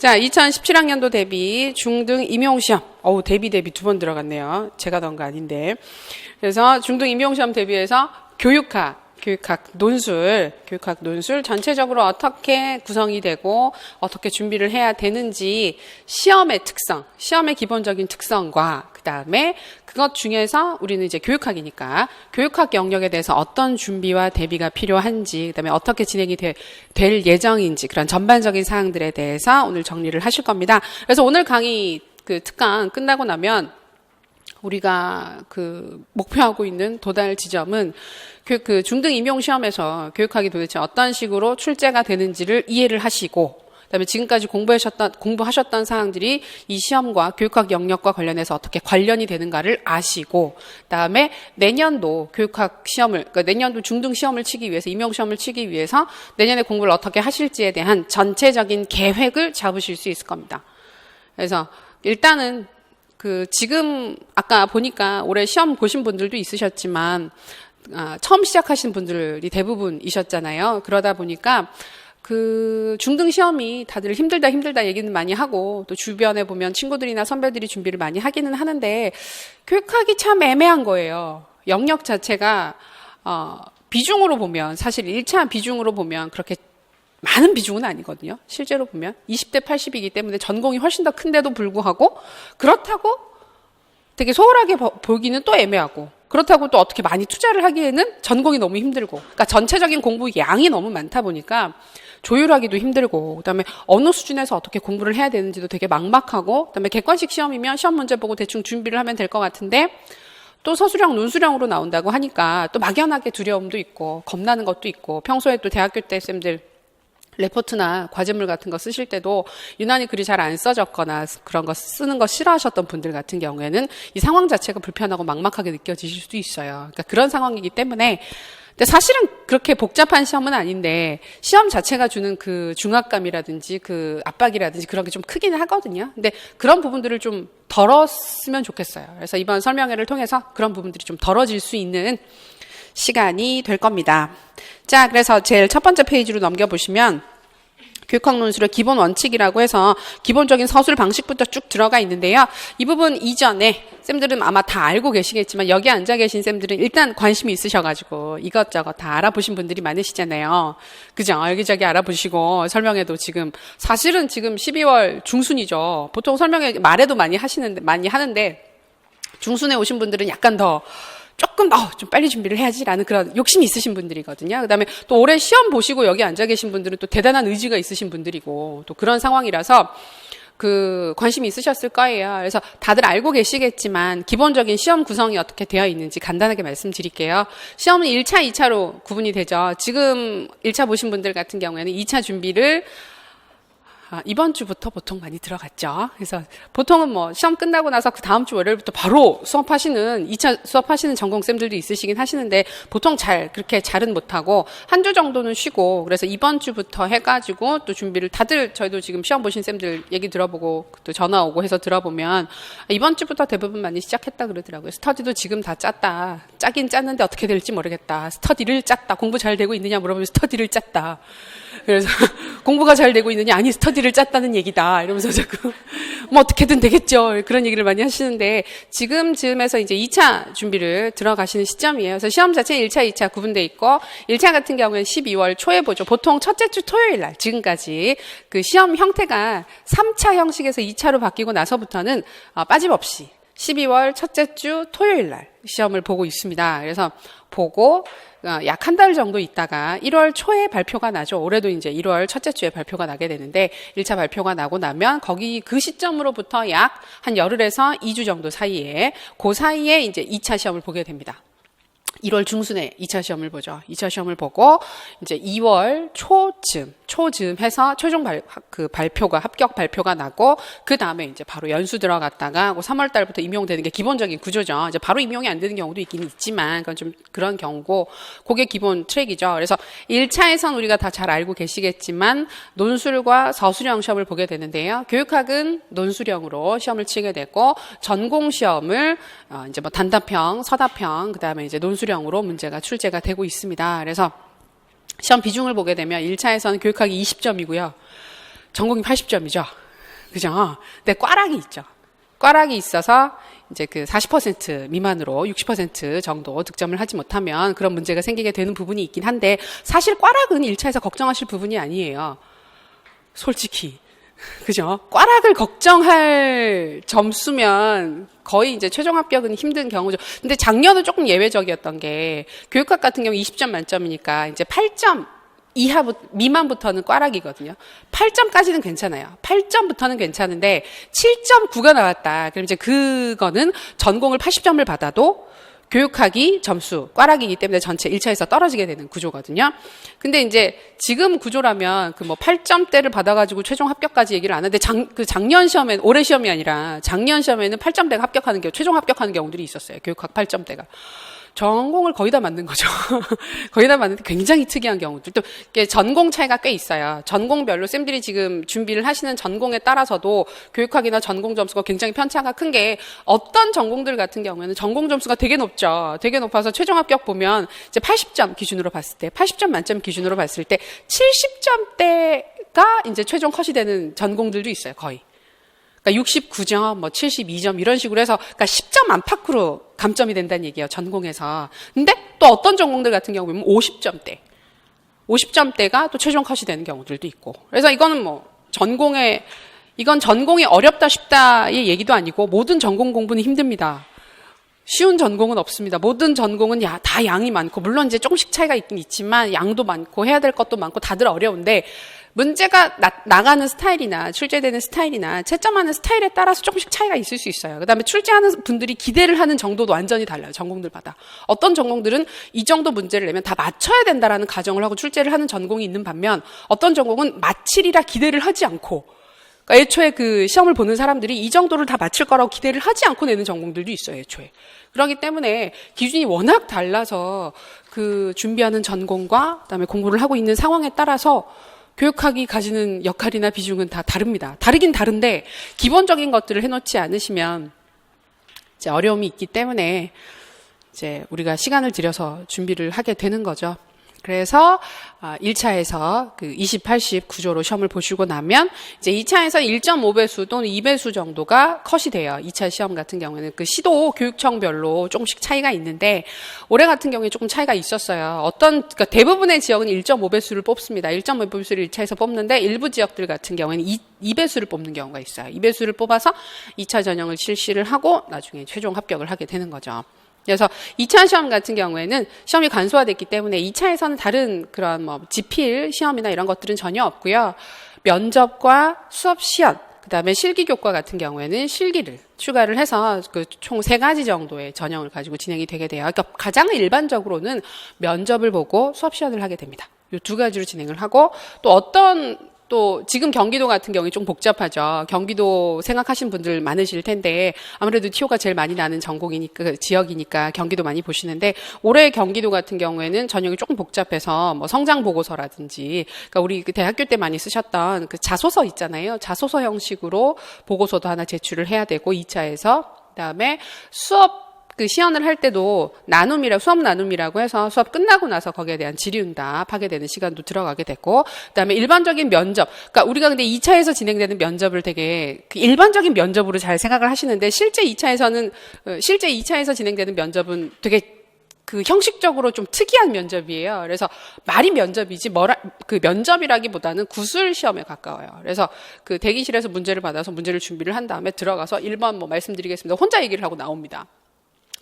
자, 2017학년도 대비 중등 임용시험. 대비 두 번 들어갔네요. 제가 넣은 거 아닌데. 그래서 중등 임용시험 대비해서 교육학 논술 전체적으로 어떻게 구성이 되고 어떻게 준비를 해야 되는지 시험의 특성, 시험의 기본적인 특성과 그 다음에 그것 중에서 우리는 이제 교육학이니까 교육학 영역에 대해서 어떤 준비와 대비가 필요한지, 그 다음에 어떻게 진행이 될 예정인지 그런 전반적인 사항들에 대해서 오늘 정리를 하실 겁니다. 그래서 오늘 강의 특강 끝나고 나면 우리가 목표하고 있는 도달 지점은 중등 임용시험에서 교육학이 도대체 어떤 식으로 출제가 되는지를 이해를 하시고, 그다음에 지금까지 공부하셨던 사항들이 이 시험과 교육학 영역과 관련해서 어떻게 관련이 되는가를 아시고, 그다음에 내년도 교육학 시험을, 그러니까 내년도 중등 시험을 치기 위해서, 임용 시험을 치기 위해서 내년에 공부를 어떻게 하실지에 대한 전체적인 계획을 잡으실 수 있을 겁니다. 그래서 일단은 지금 아까 보니까 올해 시험 보신 분들도 있으셨지만 처음 시작하신 분들이 대부분이셨잖아요. 그러다 보니까 중등 시험이 다들 힘들다 얘기는 많이 하고, 또 주변에 보면 친구들이나 선배들이 준비를 많이 하기는 하는데 교육학이 참 애매한 거예요. 영역 자체가 비중으로 보면, 사실 1차 비중으로 보면 그렇게 많은 비중은 아니거든요. 실제로 보면 20대 80이기 때문에 전공이 훨씬 더 큰데도 불구하고, 그렇다고 되게 소홀하게 보기는 또 애매하고, 그렇다고 또 어떻게 많이 투자를 하기에는 전공이 너무 힘들고, 그러니까 전체적인 공부 양이 너무 많다 보니까 조율하기도 힘들고, 그다음에 어느 수준에서 어떻게 공부를 해야 되는지도 되게 막막하고, 그다음에 객관식 시험이면 시험 문제 보고 대충 준비를 하면 될 것 같은데 또 서술형, 논술형으로 나온다고 하니까 또 막연하게 두려움도 있고 겁나는 것도 있고, 평소에 또 대학교 때 쌤들 레포트나 과제물 같은 거 쓰실 때도 유난히 글이 잘 안 써졌거나 그런 거 쓰는 거 싫어하셨던 분들 같은 경우에는 이 상황 자체가 불편하고 막막하게 느껴지실 수도 있어요. 그러니까 그런 상황이기 때문에, 근데 사실은 그렇게 복잡한 시험은 아닌데 시험 자체가 주는 중압감이라든지 압박이라든지 그런 게 좀 크기는 하거든요. 근데 그런 부분들을 좀 덜었으면 좋겠어요. 그래서 이번 설명회를 통해서 그런 부분들이 좀 덜어질 수 있는 시간이 될 겁니다. 자, 그래서 제일 첫 번째 페이지로 넘겨보시면 교육학 논술의 기본 원칙이라고 해서 기본적인 서술 방식부터 쭉 들어가 있는데요. 이 부분 이전에 쌤들은 아마 다 알고 계시겠지만 여기 앉아 계신 쌤들은 일단 관심이 있으셔가지고 이것저것 다 알아보신 분들이 많으시잖아요. 그죠? 여기저기 알아보시고, 설명회도 사실은 지금 12월 중순이죠. 보통 설명회 말에도 많이 하는데 중순에 오신 분들은 약간 조금 좀 빨리 준비를 해야지라는 그런 욕심이 있으신 분들이거든요. 그다음에 또 올해 시험 보시고 여기 앉아 계신 분들은 또 대단한 의지가 있으신 분들이고, 또 그런 상황이라서 관심이 있으셨을 거예요. 그래서 다들 알고 계시겠지만 기본적인 시험 구성이 어떻게 되어 있는지 간단하게 말씀드릴게요. 시험은 1차, 2차로 구분이 되죠. 지금 1차 보신 분들 같은 경우에는 2차 준비를 이번 주부터 보통 많이 들어갔죠. 그래서 보통은 시험 끝나고 나서 그 다음 주 월요일부터 바로 2차 수업하시는 전공쌤들도 있으시긴 하시는데, 보통 그렇게 잘은 못하고 한 주 정도는 쉬고, 그래서 이번 주부터 해가지고 또 준비를 저희도 지금 시험 보신 쌤들 얘기 들어보고 또 전화 오고 해서 들어보면 이번 주부터 대부분 많이 시작했다 그러더라고요. 스터디도 지금 다 짜긴 짰는데 어떻게 될지 모르겠다. 스터디를 짰다. 공부 잘 되고 있느냐 물어보면 스터디를 짰다. 그래서 공부가 잘 되고 있느냐, 아니 스터디를 짰다는 얘기다 이러면서 자꾸 어떻게든 되겠죠, 그런 얘기를 많이 하시는데, 지금쯤에서 이제 2차 준비를 들어가시는 시점이에요. 그래서 시험 자체는 1차, 2차 구분돼 있고, 1차 같은 경우에는 12월 초에 보죠. 보통 첫째 주 토요일 날, 지금까지 시험 형태가 3차 형식에서 2차로 바뀌고 나서부터는 빠짐없이 12월 첫째 주 토요일 날 시험을 보고 있습니다. 그래서 보고 약 한 달 정도 있다가 1월 초에 발표가 나죠. 올해도 이제 1월 첫째 주에 발표가 나게 되는데, 1차 발표가 나고 나면 그 시점으로부터 약 한 열흘에서 2주 정도 사이에, 그 사이에 이제 2차 시험을 보게 됩니다. 1월 중순에 2차 시험을 보죠. 2차 시험을 보고 이제 2월 초쯤 해서 최종 합격 발표가 나고, 그 다음에 이제 바로 연수 들어갔다가 3월 달부터 임용되는 게 기본적인 구조죠. 이제 바로 임용이 안 되는 경우도 있긴 있지만 그건 좀 그런 경우고, 그게 기본 트랙이죠. 그래서 1차에선 우리가 다 잘 알고 계시겠지만 논술과 서술형 시험을 보게 되는데요. 교육학은 논술형으로 시험을 치게 되고, 전공 시험을 이제 단답형, 서답형, 그다음에 이제 논술형으로 문제가 출제가 되고 있습니다. 그래서 시험 비중을 보게 되면 1차에서는 교육학이 20점이고요. 전공이 80점이죠. 그죠? 근데 꽈락이 있죠. 꽈락이 있어서 이제 그 40% 미만으로 60% 정도 득점을 하지 못하면 그런 문제가 생기게 되는 부분이 있긴 한데 사실 꽈락은 1차에서 걱정하실 부분이 아니에요. 솔직히. 그죠? 꽈락을 걱정할 점수면 거의 이제 최종 합격은 힘든 경우죠. 근데 작년은 조금 예외적이었던 게 교육학 같은 경우 20점 만점이니까 이제 8점 미만부터는 꽈락이거든요. 8점까지는 괜찮아요. 8점부터는 괜찮은데 7.9가 나왔다. 그럼 이제 그거는 전공을 80점을 받아도 교육학이 점수, 꽈락이기 때문에 전체 1차에서 떨어지게 되는 구조거든요. 근데 이제 지금 구조라면 그 뭐 8점대를 받아가지고 최종 합격까지 얘기를 안 하는데 작년 시험에, 올해 시험이 아니라 작년 시험에는 8점대가 합격하는 경우, 최종 합격하는 경우들이 있었어요. 교육학 8점대가. 전공을 거의 다 맞는 거죠. 거의 다 맞는데 굉장히 특이한 경우들. 또 전공 차이가 꽤 있어요. 전공별로 쌤들이 지금 준비를 하시는 전공에 따라서도 교육학이나 전공 점수가 굉장히 편차가 큰 게 어떤 전공들 같은 경우에는 전공 점수가 되게 높죠. 되게 높아서 최종 합격 보면 이제 80점 기준으로 봤을 때, 80점 만점 기준으로 봤을 때 70점대가 이제 최종 컷이 되는 전공들도 있어요. 거의. 그러니까 69점, 뭐 72점 이런 식으로 해서 그러니까 10점 안팎으로 감점이 된다는 얘기예요. 전공에서. 근데 또 어떤 전공들 같은 경우 보면 50점대. 50점대가 또 최종 컷이 되는 경우들도 있고. 그래서 이거는 뭐 이건 전공이 어렵다 쉽다의 얘기도 아니고 모든 전공 공부는 힘듭니다. 쉬운 전공은 없습니다. 모든 전공은 다 양이 많고 물론 이제 조금씩 차이가 있긴 있지만 양도 많고 해야 될 것도 많고 다들 어려운데 문제가 나가는 스타일이나 출제되는 스타일이나 채점하는 스타일에 따라서 조금씩 차이가 있을 수 있어요. 그다음에 출제하는 분들이 기대를 하는 정도도 완전히 달라요. 전공들마다. 어떤 전공들은 이 정도 문제를 내면 다 맞춰야 된다라는 가정을 하고 출제를 하는 전공이 있는 반면 어떤 전공은 맞히리라 기대를 하지 않고 그러니까 애초에 그 시험을 보는 사람들이 이 정도를 다 맞출 거라고 기대를 하지 않고 내는 전공들도 있어요. 애초에. 그렇기 때문에 기준이 워낙 달라서 그 준비하는 전공과 그다음에 공부를 하고 있는 상황에 따라서 교육학이 가지는 역할이나 비중은 다 다릅니다. 다르긴 다른데 기본적인 것들을 해놓지 않으시면 이제 어려움이 있기 때문에 이제 우리가 시간을 들여서 준비를 하게 되는 거죠. 그래서 1차에서 그 20, 80 구조로 시험을 보시고 나면 이제 2차에서 1.5배수 또는 2배수 정도가 컷이 돼요. 2차 시험 같은 경우에는 그 시도 교육청별로 조금씩 차이가 있는데 올해 같은 경우에 조금 차이가 있었어요. 그러니까 대부분의 지역은 1.5배수를 뽑습니다. 1.5배수를 1차에서 뽑는데 일부 지역들 같은 경우에는 2배수를 뽑는 경우가 있어요. 2배수를 뽑아서 2차 전형을 실시를 하고 나중에 최종 합격을 하게 되는 거죠. 그래서 2차 시험 같은 경우에는 시험이 간소화됐기 때문에 2차에서는 다른 그런 뭐 지필 시험이나 이런 것들은 전혀 없고요. 면접과 수업 시연, 그다음에 실기 교과 같은 경우에는 실기를 추가를 해서 그 총 3가지 정도의 전형을 가지고 진행이 되게 돼요. 그러니까 가장 일반적으로는 면접을 보고 수업 시연을 하게 됩니다. 이 2가지로 진행을 하고 또 지금 경기도 같은 경우에 좀 복잡하죠. 경기도 생각하신 분들 많으실 텐데 아무래도 TO가 제일 많이 나는 전공이니까 지역이니까 경기도 많이 보시는데 올해 경기도 같은 경우에는 전형이 조금 복잡해서 뭐 성장 보고서라든지 그러니까 우리 그 대학교 때 많이 쓰셨던 그 자소서 있잖아요. 자소서 형식으로 보고서도 하나 제출을 해야 되고 2차에서 그다음에 수업 그 시연을 할 때도 수업 나눔이라고 해서 수업 끝나고 나서 거기에 대한 질의응답 하게 되는 시간도 들어가게 됐고, 그다음에 일반적인 면접. 그러니까 우리가 근데 2차에서 진행되는 면접을 되게 그 일반적인 면접으로 잘 생각을 하시는데 실제 2차에서 진행되는 면접은 되게 그 형식적으로 좀 특이한 면접이에요. 그래서 말이 면접이지 그 면접이라기보다는 구술 시험에 가까워요. 그래서 그 대기실에서 문제를 받아서 문제를 준비를 한 다음에 들어가서 1번 뭐 말씀드리겠습니다. 혼자 얘기를 하고 나옵니다.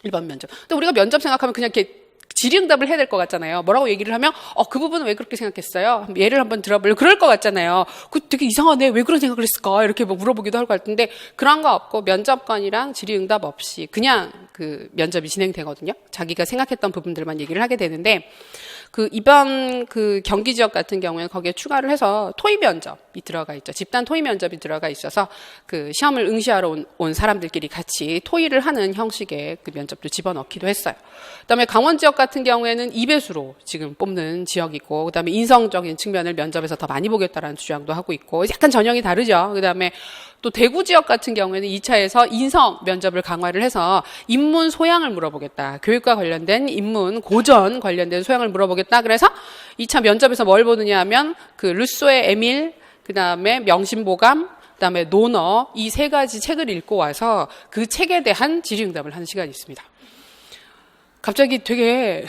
1번 면접. 근데 우리가 면접 생각하면 그냥 이렇게 질의응답을 해야 될 것 같잖아요. 뭐라고 얘기를 하면 그 부분은 왜 그렇게 생각했어요? 예를 한번 들어볼래요? 그럴 것 같잖아요. 그 되게 이상하네. 왜 그런 생각을 했을까? 이렇게 뭐 물어보기도 하고 할 텐데 그런 거 없고 면접관이랑 질의응답 없이 그냥 그 면접이 진행되거든요. 자기가 생각했던 부분들만 얘기를 하게 되는데 이번 그 경기 지역 같은 경우에 거기에 추가를 해서 토의 면접이 들어가 있죠. 집단 토의 면접이 들어가 있어서 그 시험을 응시하러 온 사람들끼리 같이 토의를 하는 형식의 그 면접도 집어넣기도 했어요. 그다음에 강원 지역 같은 경우에는 2배수로 지금 뽑는 지역이고, 그다음에 인성적인 측면을 면접에서 더 많이 보겠다라는 주장도 하고 있고, 약간 전형이 다르죠. 그다음에 또 대구 지역 같은 경우에는 2차에서 인성 면접을 강화를 해서 인문 소양을 물어보겠다. 교육과 관련된 인문, 고전 관련된 소양을 물어보겠다. 그래서 2차 면접에서 뭘 보느냐 하면 그 루소의 에밀, 그다음에 명심보감, 그다음에 논어 이 세 가지 책을 읽고 와서 그 책에 대한 질의응답을 하는 시간이 있습니다. 갑자기 되게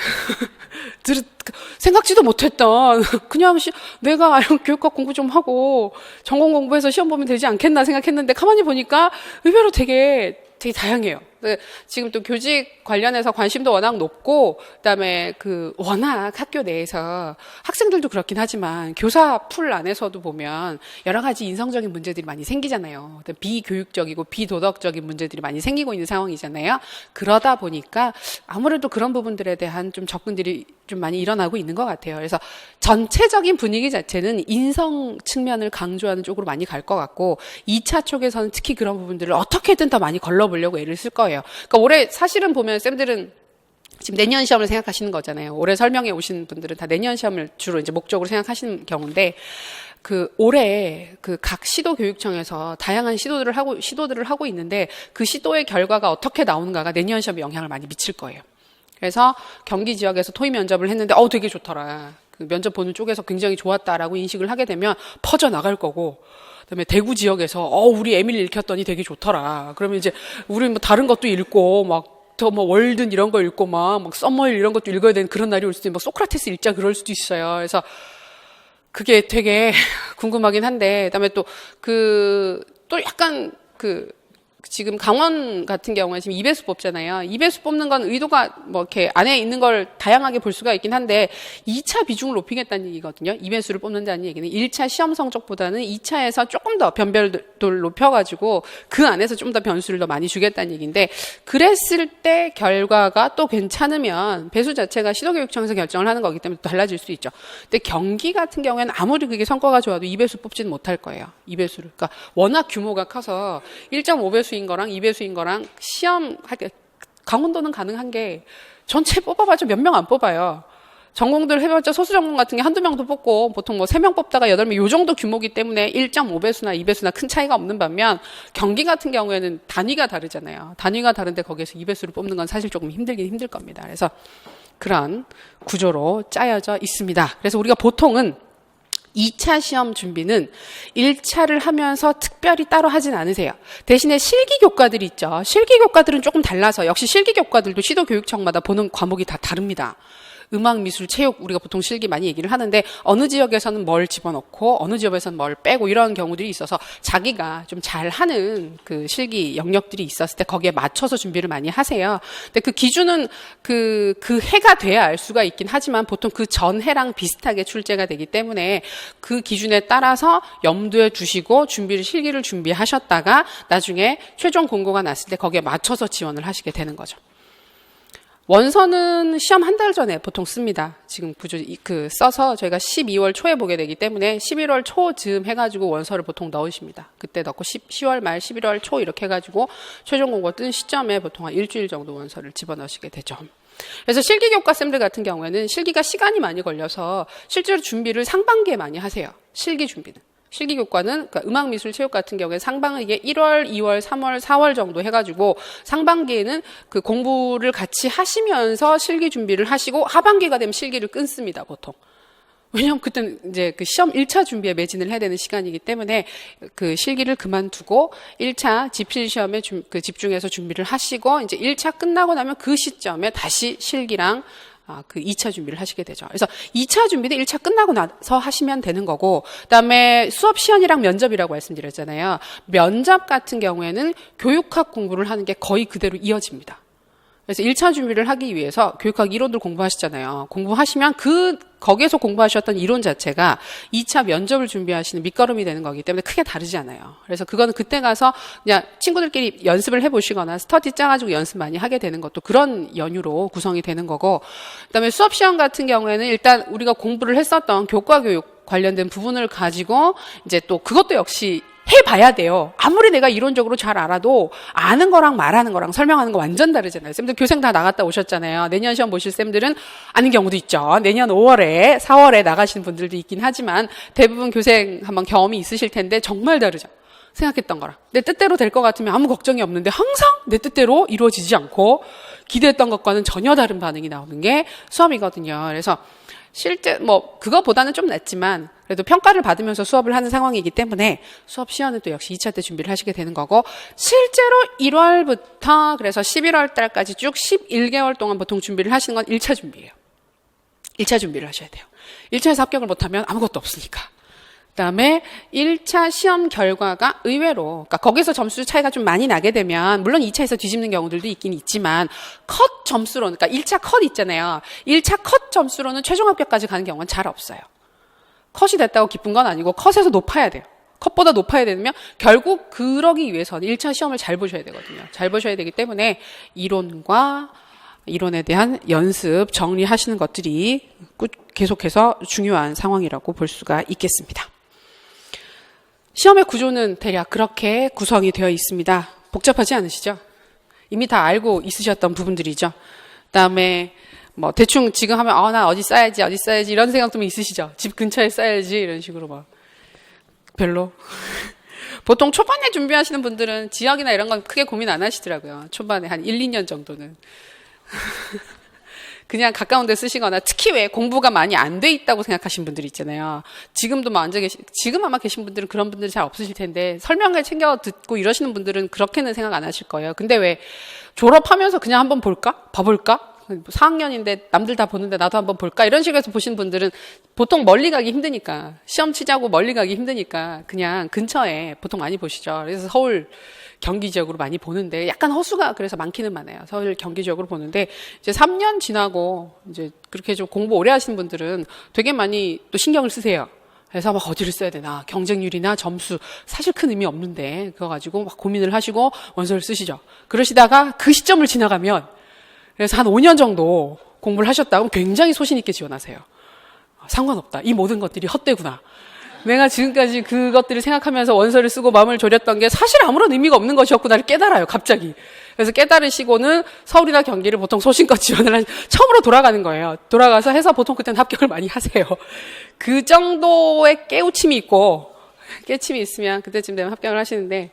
생각지도 못했던 그냥 내가 교육학 공부 좀 하고 전공 공부해서 시험 보면 되지 않겠나 생각했는데 가만히 보니까 의외로 되게 다양해요. 지금 또 교직 관련해서 관심도 워낙 높고, 그다음에 워낙 학교 내에서 학생들도 그렇긴 하지만 교사 풀 안에서도 보면 여러 가지 인성적인 문제들이 많이 생기잖아요. 비교육적이고 비도덕적인 문제들이 많이 생기고 있는 상황이잖아요. 그러다 보니까 아무래도 그런 부분들에 대한 좀 접근들이 좀 많이 일어나고 있는 것 같아요. 그래서 전체적인 분위기 자체는 인성 측면을 강조하는 쪽으로 많이 갈 것 같고, 2차 쪽에서는 특히 그런 부분들을 어떻게든 더 많이 걸러보려고 애를 쓸 거예요. 그러니까 올해 사실은 보면 쌤들은 지금 내년 시험을 생각하시는 거잖아요. 올해 설명회 오신 분들은 다 내년 시험을 주로 이제 목적으로 생각하시는 경우인데, 올해 각 시도교육청에서 다양한 시도들을 하고 있는데, 그 시도의 결과가 어떻게 나오는가가 내년 시험에 영향을 많이 미칠 거예요. 그래서 경기 지역에서 토의 면접을 했는데, 되게 좋더라. 면접 보는 쪽에서 굉장히 좋았다라고 인식을 하게 되면 퍼져나갈 거고, 그다음에 대구 지역에서 우리 에밀 읽혔더니 되게 좋더라. 그러면 이제 우리 뭐 다른 것도 읽고 더 월든 이런 거 읽고 막 썸머일 이런 것도 읽어야 되는 그런 날이 올 수도 있고, 소크라테스 읽자 그럴 수도 있어요. 그래서 그게 되게 궁금하긴 한데, 그다음에 또 약간 지금 강원 같은 경우에 지금 2배수 뽑잖아요. 2배수 뽑는 건 의도가 이렇게 안에 있는 걸 다양하게 볼 수가 있긴 한데 2차 비중을 높이겠다는 얘기거든요. 2배수를 뽑는다는 얘기는 1차 시험 성적보다는 2차에서 조금 더 변별도를 높여가지고 그 안에서 좀 더 변수를 더 많이 주겠다는 얘기인데, 그랬을 때 결과가 또 괜찮으면 배수 자체가 시도교육청에서 결정을 하는 거기 때문에 또 달라질 수 있죠. 근데 경기 같은 경우에는 아무리 그게 성과가 좋아도 2배수 뽑지는 못할 거예요. 2배수를. 그러니까 워낙 규모가 커서 1.5배수 인 거랑 2배수인 거랑 시험 할 때, 강원도는 가능한 게 전체 뽑아봤자 몇 명 안 뽑아요. 전공들 해봤자 소수 전공 같은 게 한두 명도 뽑고 보통 3명 뽑다가 8명 요 정도 규모기 때문에 1.5배수나 2배수나 큰 차이가 없는 반면, 경기 같은 경우에는 단위가 다르잖아요. 단위가 다른데 거기에서 2배수를 뽑는 건 사실 조금 힘들긴 힘들 겁니다. 그래서 그런 구조로 짜여져 있습니다. 그래서 우리가 보통은 2차 시험 준비는 1차를 하면서 특별히 따로 하진 않으세요. 대신에 실기교과들이 있죠. 실기교과들은 조금 달라서, 역시 실기교과들도 시도교육청마다 보는 과목이 다 다릅니다. 음악, 미술, 체육, 우리가 보통 실기 많이 얘기를 하는데, 어느 지역에서는 뭘 집어넣고 어느 지역에서는 뭘 빼고 이런 경우들이 있어서 자기가 좀 잘하는 실기 영역들이 있었을 때 거기에 맞춰서 준비를 많이 하세요. 근데 그 기준은 그 해가 돼야 알 수가 있긴 하지만 보통 그 전 해랑 비슷하게 출제가 되기 때문에 그 기준에 따라서 염두에 두시고 실기를 준비하셨다가 나중에 최종 공고가 났을 때 거기에 맞춰서 지원을 하시게 되는 거죠. 원서는 시험 한 달 전에 보통 씁니다. 지금 써서 저희가 12월 초에 보게 되기 때문에 11월 초쯤 해가지고 원서를 보통 넣으십니다. 그때 넣고 10월 말 11월 초 이렇게 해가지고 최종 공고 뜬 시점에 보통 한 일주일 정도 원서를 집어넣으시게 되죠. 그래서 실기교과 쌤들 같은 경우에는 실기가 시간이 많이 걸려서 실제로 준비를 상반기에 많이 하세요. 실기 준비는. 실기교과는 그러니까 음악, 미술, 체육 같은 경우에 상반기에 1월, 2월, 3월, 4월 정도 해가지고 상반기에는 공부를 같이 하시면서 실기 준비를 하시고 하반기가 되면 실기를 끊습니다, 보통. 왜냐면 그때는 이제 시험 1차 준비에 매진을 해야 되는 시간이기 때문에 실기를 그만두고 1차 지필 시험에 집중해서 준비를 하시고 이제 1차 끝나고 나면 그 시점에 다시 실기랑 2차 준비를 하시게 되죠. 그래서 2차 준비는 1차 끝나고 나서 하시면 되는 거고, 그다음에 수업 시연이랑 면접이라고 말씀드렸잖아요. 면접 같은 경우에는 교육학 공부를 하는 게 거의 그대로 이어집니다. 그래서 1차 준비를 하기 위해서 교육학 이론들 공부하시잖아요. 공부하시면 거기에서 공부하셨던 이론 자체가 2차 면접을 준비하시는 밑거름이 되는 거기 때문에 크게 다르지 않아요. 그래서 그거는 그때 가서 그냥 친구들끼리 연습을 해보시거나 스터디 짜가지고 연습 많이 하게 되는 것도 그런 연유로 구성이 되는 거고, 그다음에 수업 시험 같은 경우에는 일단 우리가 공부를 했었던 교과 교육 관련된 부분을 가지고 이제 또 그것도 역시 해봐야 돼요. 아무리 내가 이론적으로 잘 알아도 아는 거랑 말하는 거랑 설명하는 거 완전 다르잖아요. 쌤들 교생 다 나갔다 오셨잖아요. 내년 시험 보실 쌤들은 아는 경우도 있죠. 내년 5월에 4월에 나가시는 분들도 있긴 하지만 대부분 교생 한번 경험이 있으실 텐데 정말 다르죠. 생각했던 거랑. 내 뜻대로 될 것 같으면 아무 걱정이 없는데 항상 내 뜻대로 이루어지지 않고 기대했던 것과는 전혀 다른 반응이 나오는 게 수험이거든요. 그래서 실제 그거보다는 좀 낫지만 그래도 평가를 받으면서 수업을 하는 상황이기 때문에 수업 시연은 또 역시 2차 때 준비를 하시게 되는 거고, 실제로 1월부터 그래서 11월 달까지 쭉 11개월 동안 보통 준비를 하시는 건 1차 준비예요. 1차 준비를 하셔야 돼요. 1차에서 합격을 못하면 아무것도 없으니까. 그다음에 1차 시험 결과가 의외로, 그러니까 거기서 점수 차이가 좀 많이 나게 되면 물론 2차에서 뒤집는 경우들도 있긴 있지만 컷 점수로, 그러니까 1차 컷 있잖아요. 1차 컷 점수로는 최종 합격까지 가는 경우는 잘 없어요. 컷이 됐다고 기쁜 건 아니고 컷에서 높아야 돼요. 컷보다 높아야 되면 결국 그러기 위해서는 1차 시험을 잘 보셔야 되거든요. 잘 보셔야 되기 때문에 이론과 이론에 대한 연습, 정리하시는 것들이 계속해서 중요한 상황이라고 볼 수가 있겠습니다. 시험의 구조는 대략 그렇게 구성이 되어 있습니다. 복잡하지 않으시죠? 이미 다 알고 있으셨던 부분들이죠. 그다음에 뭐 대충 지금 하면 나 어디 써야지 이런 생각 좀 있으시죠? 집 근처에 써야지 이런 식으로 막 별로. 보통 초반에 준비하시는 분들은 지역이나 이런 건 크게 고민 안 하시더라고요. 초반에 한 1, 2년 정도는. 그냥 가까운 데 쓰시거나, 특히 왜 공부가 많이 안 돼 있다고 생각하신 분들이 있잖아요. 지금도 뭐 지금 아마 계신 분들은 그런 분들이 잘 없으실 텐데, 설명을 챙겨 듣고 이러시는 분들은 그렇게는 생각 안 하실 거예요. 근데 왜 졸업하면서 그냥 한번 볼까? 봐볼까? 4학년인데 남들 다 보는데 나도 한번 볼까? 이런 식으로 해서 보시는 분들은 보통 멀리 가기 힘드니까, 시험 치자고 멀리 가기 힘드니까 그냥 근처에 보통 많이 보시죠. 그래서 서울, 경기 지역으로 많이 보는데, 약간 허수가 그래서 많기는 많아요. 서울, 경기 지역으로 보는데, 이제 3년 지나고 이제 그렇게 좀 공부 오래 하시는 분들은 되게 많이 또 신경을 쓰세요. 그래서 막 어디를 써야 되나, 경쟁률이나 점수, 사실 큰 의미 없는데 그거 가지고 막 고민을 하시고 원서를 쓰시죠. 그러시다가 그 시점을 지나가면, 그래서 한 5년 정도 공부를 하셨다고 굉장히 소신 있게 지원하세요. 상관없다. 이 모든 것들이 헛되구나. 내가 지금까지 그것들을 생각하면서 원서를 쓰고 마음을 졸였던 게 사실 아무런 의미가 없는 것이었구나를 깨달아요, 갑자기. 그래서 깨달으시고는 서울이나 경기를 보통 소신껏 지원을 처음으로 돌아가는 거예요. 돌아가서 해서 보통 그때는 합격을 많이 하세요. 그 정도의 깨우침이 있고, 깨침이 있으면 그때쯤 되면 합격을 하시는데,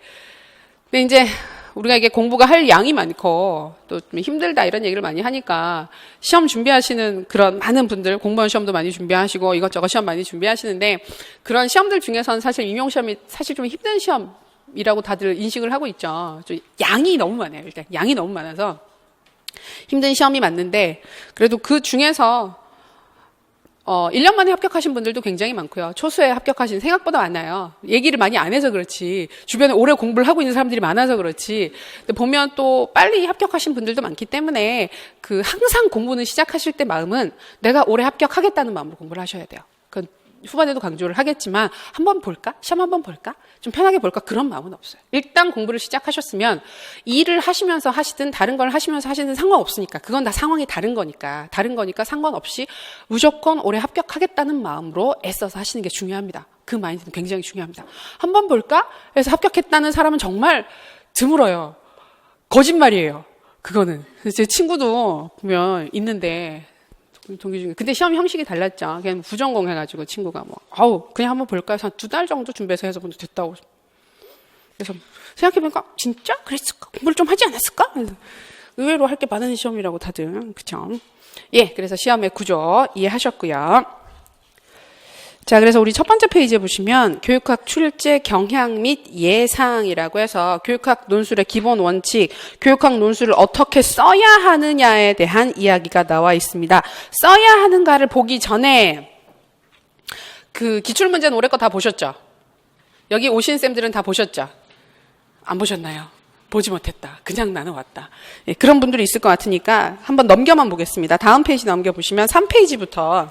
근데 이제 우리가 이게 공부가 할 양이 많고 또 좀 힘들다 이런 얘기를 많이 하니까 시험 준비하시는 그런 많은 분들, 공무원 시험도 많이 준비하시고 이것저것 시험 많이 준비하시는데, 그런 시험들 중에서는 사실 임용시험이 사실 좀 힘든 시험이라고 다들 인식을 하고 있죠. 좀 양이 너무 많아요. 일단 양이 너무 많아서 힘든 시험이 맞는데, 그래도 그 중에서 1년 만에 합격하신 분들도 굉장히 많고요. 초수에 합격하신 생각보다 많아요. 얘기를 많이 안 해서 그렇지, 주변에 오래 공부를 하고 있는 사람들이 많아서 그렇지. 근데 보면 또 빨리 합격하신 분들도 많기 때문에 그 항상 공부는 시작하실 때 마음은 내가 올해 합격하겠다는 마음으로 공부를 하셔야 돼요. 그건 후반에도 강조를 하겠지만 한번 볼까? 시험 한번 볼까? 좀 편하게 볼까? 그런 마음은 없어요. 일단 공부를 시작하셨으면 일을 하시면서 하시든 다른 걸 하시면서 하시든 상관없으니까, 그건 다 상황이 다른 거니까 상관없이 무조건 올해 합격하겠다는 마음으로 애써서 하시는 게 중요합니다. 그 마인드는 굉장히 중요합니다. 한번 볼까? 해서 합격했다는 사람은 정말 드물어요. 거짓말이에요. 그거는. 제 친구도 보면 있는데, 동기 중에. 근데 시험 형식이 달랐죠. 그냥 부전공 해가지고 친구가 그냥 한번 볼까 해서 한 2달 정도 준비해서 해서 됐다고. 그래서 생각해보니까 진짜 그랬을까? 공부를 좀 하지 않았을까? 그래서 의외로 할 게 많은 시험이라고 다들. 그쵸? 예, 그래서 시험의 구조 이해하셨고요. 자, 그래서 우리 첫 번째 페이지에 보시면 교육학 출제 경향 및 예상이라고 해서 교육학 논술의 기본 원칙, 교육학 논술을 어떻게 써야 하느냐에 대한 이야기가 나와 있습니다. 써야 하는가를 보기 전에 그 기출문제는 올해 거 다 보셨죠? 여기 오신 쌤들은 다 보셨죠? 안 보셨나요? 보지 못했다. 그냥 나는 왔다. 예, 그런 분들이 있을 것 같으니까 한번 넘겨만 보겠습니다. 다음 페이지 넘겨보시면 3페이지부터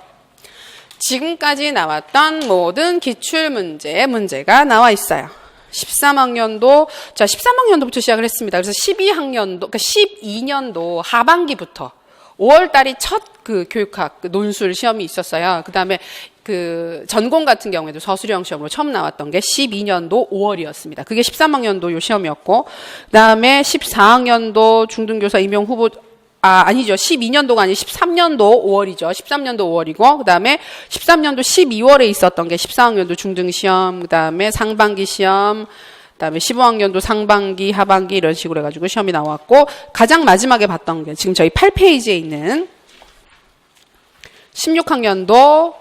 지금까지 나왔던 모든 기출문제의 문제가 나와 있어요. 13학년도부터 시작을 했습니다. 그래서 12년도 하반기부터 5월 달이 첫 그 교육학 논술 시험이 있었어요. 그 다음에 그 전공 같은 경우에도 서술형 시험으로 처음 나왔던 게 12년도 5월이었습니다. 그게 13학년도 요 시험이었고, 그 다음에 14학년도 중등교사 임용 후보, 아니죠. 12년도가 아니고 13년도 5월이죠. 13년도 5월이고, 그 다음에 13년도 12월에 있었던 게 14학년도 중등시험, 그 다음에 상반기 시험, 그 다음에 15학년도 상반기, 하반기 이런 식으로 해가지고 시험이 나왔고, 가장 마지막에 봤던 게 지금 저희 8페이지에 있는 16학년도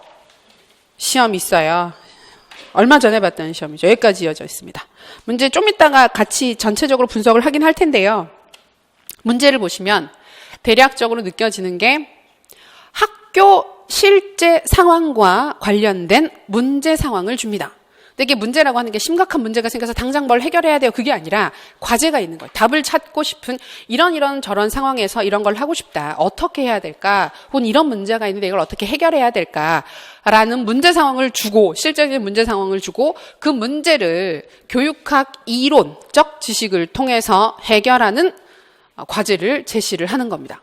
시험 있어요. 얼마 전에 봤던 시험이죠. 여기까지 이어져 있습니다. 문제 좀 이따가 같이 전체적으로 분석을 하긴 할 텐데요. 문제를 보시면 대략적으로 느껴지는 게 학교 실제 상황과 관련된 문제 상황을 줍니다. 근데 이게 문제라고 하는 게 심각한 문제가 생겨서 당장 뭘 해결해야 돼요. 그게 아니라 과제가 있는 거예요. 답을 찾고 싶은 이런 저런 상황에서 이런 걸 하고 싶다. 어떻게 해야 될까? 혹은 이런 문제가 있는데 이걸 어떻게 해결해야 될까라는 문제 상황을 주고 실제적인 문제 상황을 주고 그 문제를 교육학 이론적 지식을 통해서 해결하는 과제를 제시를 하는 겁니다.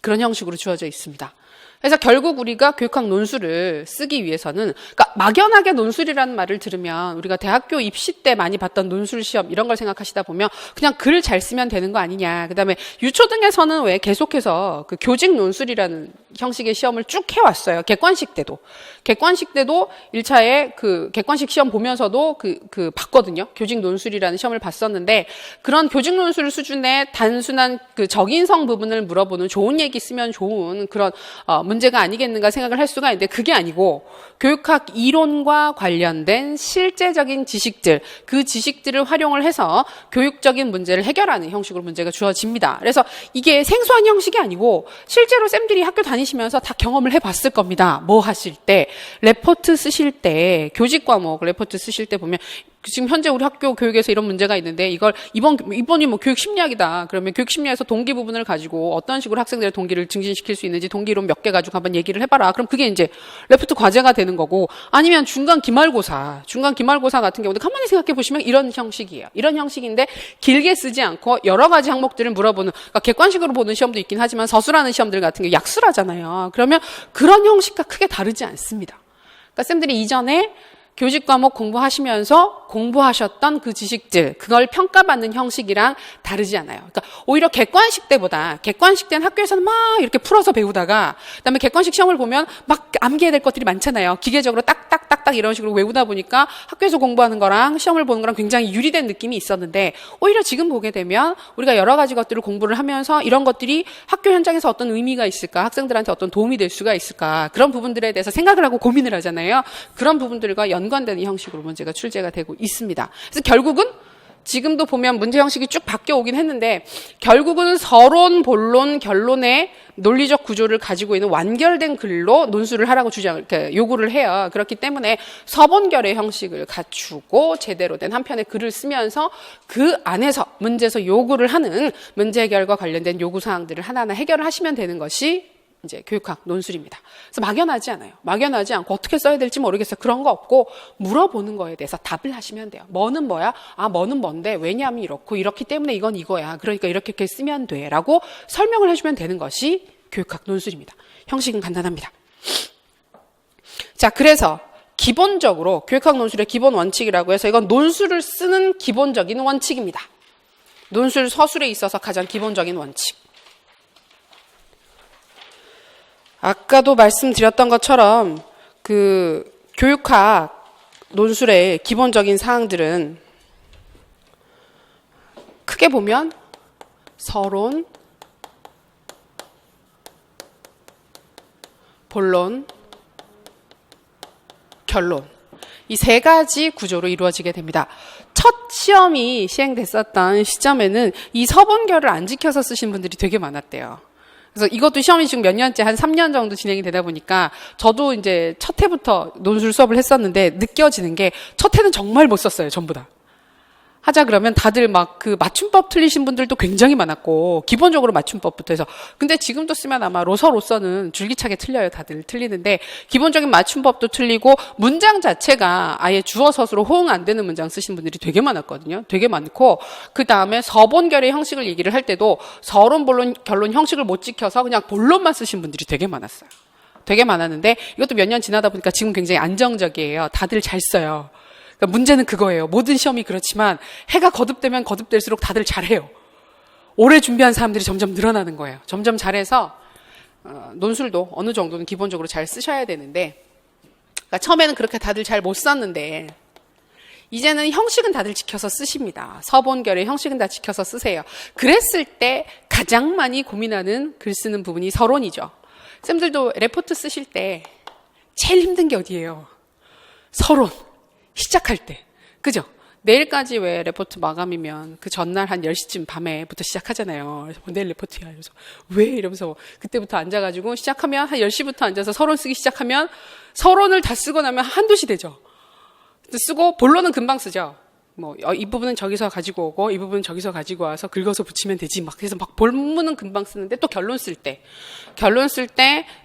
그런 형식으로 주어져 있습니다. 그래서 결국 우리가 교육학 논술을 쓰기 위해서는 그러니까 막연하게 논술이라는 말을 들으면 우리가 대학교 입시 때 많이 봤던 논술 시험 이런 걸 생각하시다 보면 그냥 글 잘 쓰면 되는 거 아니냐. 그다음에 유초등에서는 왜 계속해서 그 교직 논술이라는 형식의 시험을 쭉 해왔어요. 객관식 때도 1차에 그 객관식 시험 보면서도 그 봤거든요. 교직 논술이라는 시험을 봤었는데 그런 교직 논술 수준의 단순한 그 적인성 부분을 물어보는 좋은 얘기 쓰면 좋은 그런 문제가 아니겠는가 생각을 할 수가 있는데 그게 아니고 교육학 이론과 관련된 실제적인 지식들, 그 지식들을 활용을 해서 교육적인 문제를 해결하는 형식으로 문제가 주어집니다. 그래서 이게 생소한 형식이 아니고 실제로 쌤들이 학교 다니시면서 다 경험을 해봤을 겁니다. 뭐 하실 때, 레포트 쓰실 때, 교직 과목 레포트 쓰실 때 보면 지금 현재 우리 학교 교육에서 이런 문제가 있는데 이걸 이번이 뭐 교육 심리학이다. 그러면 교육 심리학에서 동기 부분을 가지고 어떤 식으로 학생들의 동기를 증진시킬 수 있는지 동기 이론 몇 개 가지고 한번 얘기를 해봐라. 그럼 그게 이제 레포트 과제가 되는 거고 아니면 중간 기말고사 같은 경우도 가만히 생각해 보시면 이런 형식이에요. 이런 형식인데 길게 쓰지 않고 여러 가지 항목들을 물어보는 그러니까 객관식으로 보는 시험도 있긴 하지만 서술하는 시험들 같은 게 약술하잖아요. 그러면 그런 형식과 크게 다르지 않습니다. 그러니까 쌤들이 이전에 교직 과목 공부하시면서 공부하셨던 그 지식들, 그걸 평가받는 형식이랑 다르지 않아요. 그러니까 오히려 객관식 때는 학교에서는 막 이렇게 풀어서 배우다가 그다음에 객관식 시험을 보면 막 암기해야 될 것들이 많잖아요. 기계적으로 딱딱딱딱 이런 식으로 외우다 보니까 학교에서 공부하는 거랑 시험을 보는 거랑 굉장히 유리된 느낌이 있었는데 오히려 지금 보게 되면 우리가 여러 가지 것들을 공부를 하면서 이런 것들이 학교 현장에서 어떤 의미가 있을까, 학생들한테 어떤 도움이 될 수가 있을까 그런 부분들에 대해서 생각을 하고 고민을 하잖아요. 그런 부분들과 연관되는 형식으로 문제가 출제가 되고 있습니다. 그래서 결국은 지금도 보면 문제 형식이 쭉 바뀌어 오긴 했는데 결국은 서론, 본론, 결론의 논리적 구조를 가지고 있는 완결된 글로 논술을 하라고 요구를 해요. 그렇기 때문에 서본결의 형식을 갖추고 제대로 된 한 편의 글을 쓰면서 그 안에서 문제에서 요구를 하는 문제 해결과 관련된 요구사항들을 하나하나 해결을 하시면 되는 것이 이제 교육학 논술입니다. 그래서 막연하지 않아요. 막연하지 않고 어떻게 써야 될지 모르겠어요. 그런 거 없고 물어보는 거에 대해서 답을 하시면 돼요. 뭐는 뭐야? 뭐는 뭔데? 왜냐하면 이렇기 때문에 이건 이거야. 그러니까 이렇게 쓰면 돼. 라고 설명을 해주면 되는 것이 교육학 논술입니다. 형식은 간단합니다. 자, 그래서 기본적으로 교육학 논술의 기본 원칙이라고 해서 이건 논술을 쓰는 기본적인 원칙입니다. 논술 서술에 있어서 가장 기본적인 원칙. 아까도 말씀드렸던 것처럼 그 교육학 논술의 기본적인 사항들은 크게 보면 서론, 본론, 결론 이 세 가지 구조로 이루어지게 됩니다. 첫 시험이 시행됐었던 시점에는 이 서본결을 안 지켜서 쓰신 분들이 되게 많았대요. 그래서 이것도 시험이 지금 몇 년째 한 3년 정도 진행이 되다 보니까 저도 이제 첫 해부터 논술 수업을 했었는데 느껴지는 게 첫 해는 정말 못 썼어요. 전부 다. 하자 그러면 다들 막 그 맞춤법 틀리신 분들도 굉장히 많았고 기본적으로 맞춤법부터 해서 근데 지금도 쓰면 아마 로서는 줄기차게 틀려요. 다들 틀리는데 기본적인 맞춤법도 틀리고 문장 자체가 아예 주어 서술로 호응 안 되는 문장 쓰신 분들이 되게 많았거든요. 되게 많고 그 다음에 서본결의 형식을 얘기를 할 때도 서론, 본론, 결론 형식을 못 지켜서 그냥 본론만 쓰신 분들이 되게 많았어요. 되게 많았는데 이것도 몇 년 지나다 보니까 지금 굉장히 안정적이에요. 다들 잘 써요. 그러니까 문제는 그거예요. 모든 시험이 그렇지만 해가 거듭되면 거듭될수록 다들 잘해요. 오래 준비한 사람들이 점점 늘어나는 거예요. 점점 잘해서 논술도 어느 정도는 기본적으로 잘 쓰셔야 되는데 그러니까 처음에는 그렇게 다들 잘 못 썼는데 이제는 형식은 다들 지켜서 쓰십니다. 서본결의 형식은 다 지켜서 쓰세요. 그랬을 때 가장 많이 고민하는 글 쓰는 부분이 서론이죠. 쌤들도 레포트 쓰실 때 제일 힘든 게 어디예요? 서론. 시작할 때. 그죠? 내일까지 왜 레포트 마감이면 그 전날 한 10시쯤 밤에부터 시작하잖아요. 그래서 내일 레포트야. 이러면서 왜? 이러면서 그때부터 앉아가지고 시작하면 한 10시부터 앉아서 서론 쓰기 시작하면 서론을 다 쓰고 나면 한두 시 되죠. 쓰고 본론은 금방 쓰죠. 뭐 이 부분은 저기서 가지고 오고 이 부분은 저기서 가지고 와서 긁어서 붙이면 되지. 막 그래서 막 본문은 금방 쓰는데 또 결론 쓸 때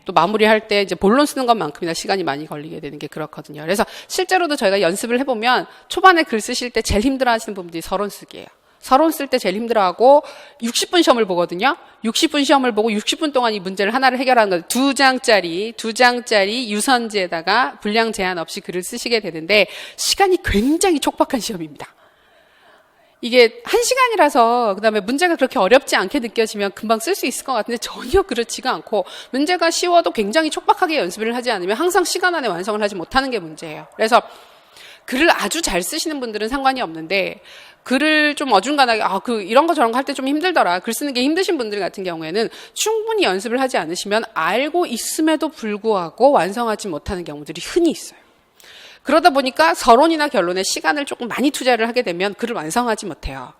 또 마무리할 때 이제 본론 쓰는 것만큼이나 시간이 많이 걸리게 되는 게 그렇거든요. 그래서 실제로도 저희가 연습을 해보면 초반에 글 쓰실 때 제일 힘들어하시는 부분들이 서론 쓰기예요. 서론 쓸 때 제일 힘들어하고 60분 시험을 보거든요. 60분 시험을 보고 60분 동안 이 문제를 하나를 해결하는 거예요. 두 장짜리 유선지에다가 분량 제한 없이 글을 쓰시게 되는데 시간이 굉장히 촉박한 시험입니다. 이게 1시간이라서 그다음에 문제가 그렇게 어렵지 않게 느껴지면 금방 쓸 수 있을 것 같은데 전혀 그렇지가 않고 문제가 쉬워도 굉장히 촉박하게 연습을 하지 않으면 항상 시간 안에 완성을 하지 못하는 게 문제예요. 그래서 글을 아주 잘 쓰시는 분들은 상관이 없는데 글을 좀 어중간하게 이런 거 저런 거 할 때 좀 힘들더라. 글 쓰는 게 힘드신 분들 같은 경우에는 충분히 연습을 하지 않으시면 알고 있음에도 불구하고 완성하지 못하는 경우들이 흔히 있어요. 그러다 보니까 서론이나 결론에 시간을 조금 많이 투자를 하게 되면 글을 완성하지 못해요.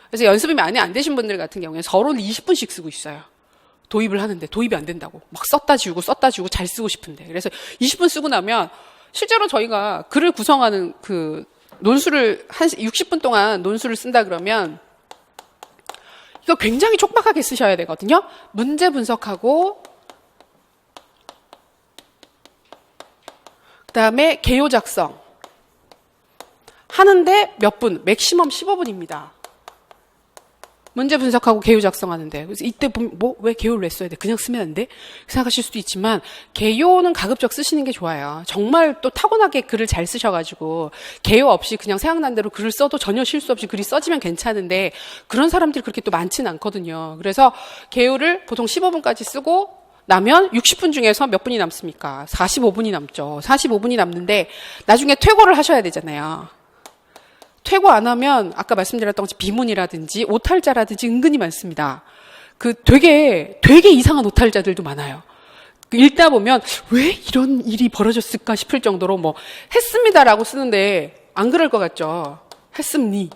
그래서 연습이 많이 안 되신 분들 같은 경우에 서론을 20분씩 쓰고 있어요. 도입을 하는데 도입이 안 된다고. 막 썼다 지우고 잘 쓰고 싶은데. 그래서 20분 쓰고 나면 실제로 저희가 글을 구성하는 그 논술을 한 60분 동안 논술을 쓴다 그러면 이거 굉장히 촉박하게 쓰셔야 되거든요. 문제 분석하고 그다음에 개요 작성 하는데 몇 분? 맥시멈 15분입니다. 문제 분석하고 개요 작성하는데 그래서 이때 보면 왜 개요를 왜 써야 돼? 그냥 쓰면 안 돼? 생각하실 수도 있지만 개요는 가급적 쓰시는 게 좋아요. 정말 또 타고나게 글을 잘 쓰셔가지고 개요 없이 그냥 생각난 대로 글을 써도 전혀 실수 없이 글이 써지면 괜찮은데 그런 사람들이 그렇게 또 많지는 않거든요. 그래서 개요를 보통 15분까지 쓰고 나면 60분 중에서 몇 분이 남습니까? 45분이 남죠. 45분이 남는데 나중에 퇴고를 하셔야 되잖아요. 퇴고 안 하면 아까 말씀드렸던 것처럼 비문이라든지 오탈자라든지 은근히 많습니다. 되게 이상한 오탈자들도 많아요. 읽다 보면 왜 이런 일이 벌어졌을까 싶을 정도로 했습니다라고 쓰는데 안 그럴 것 같죠. 했습니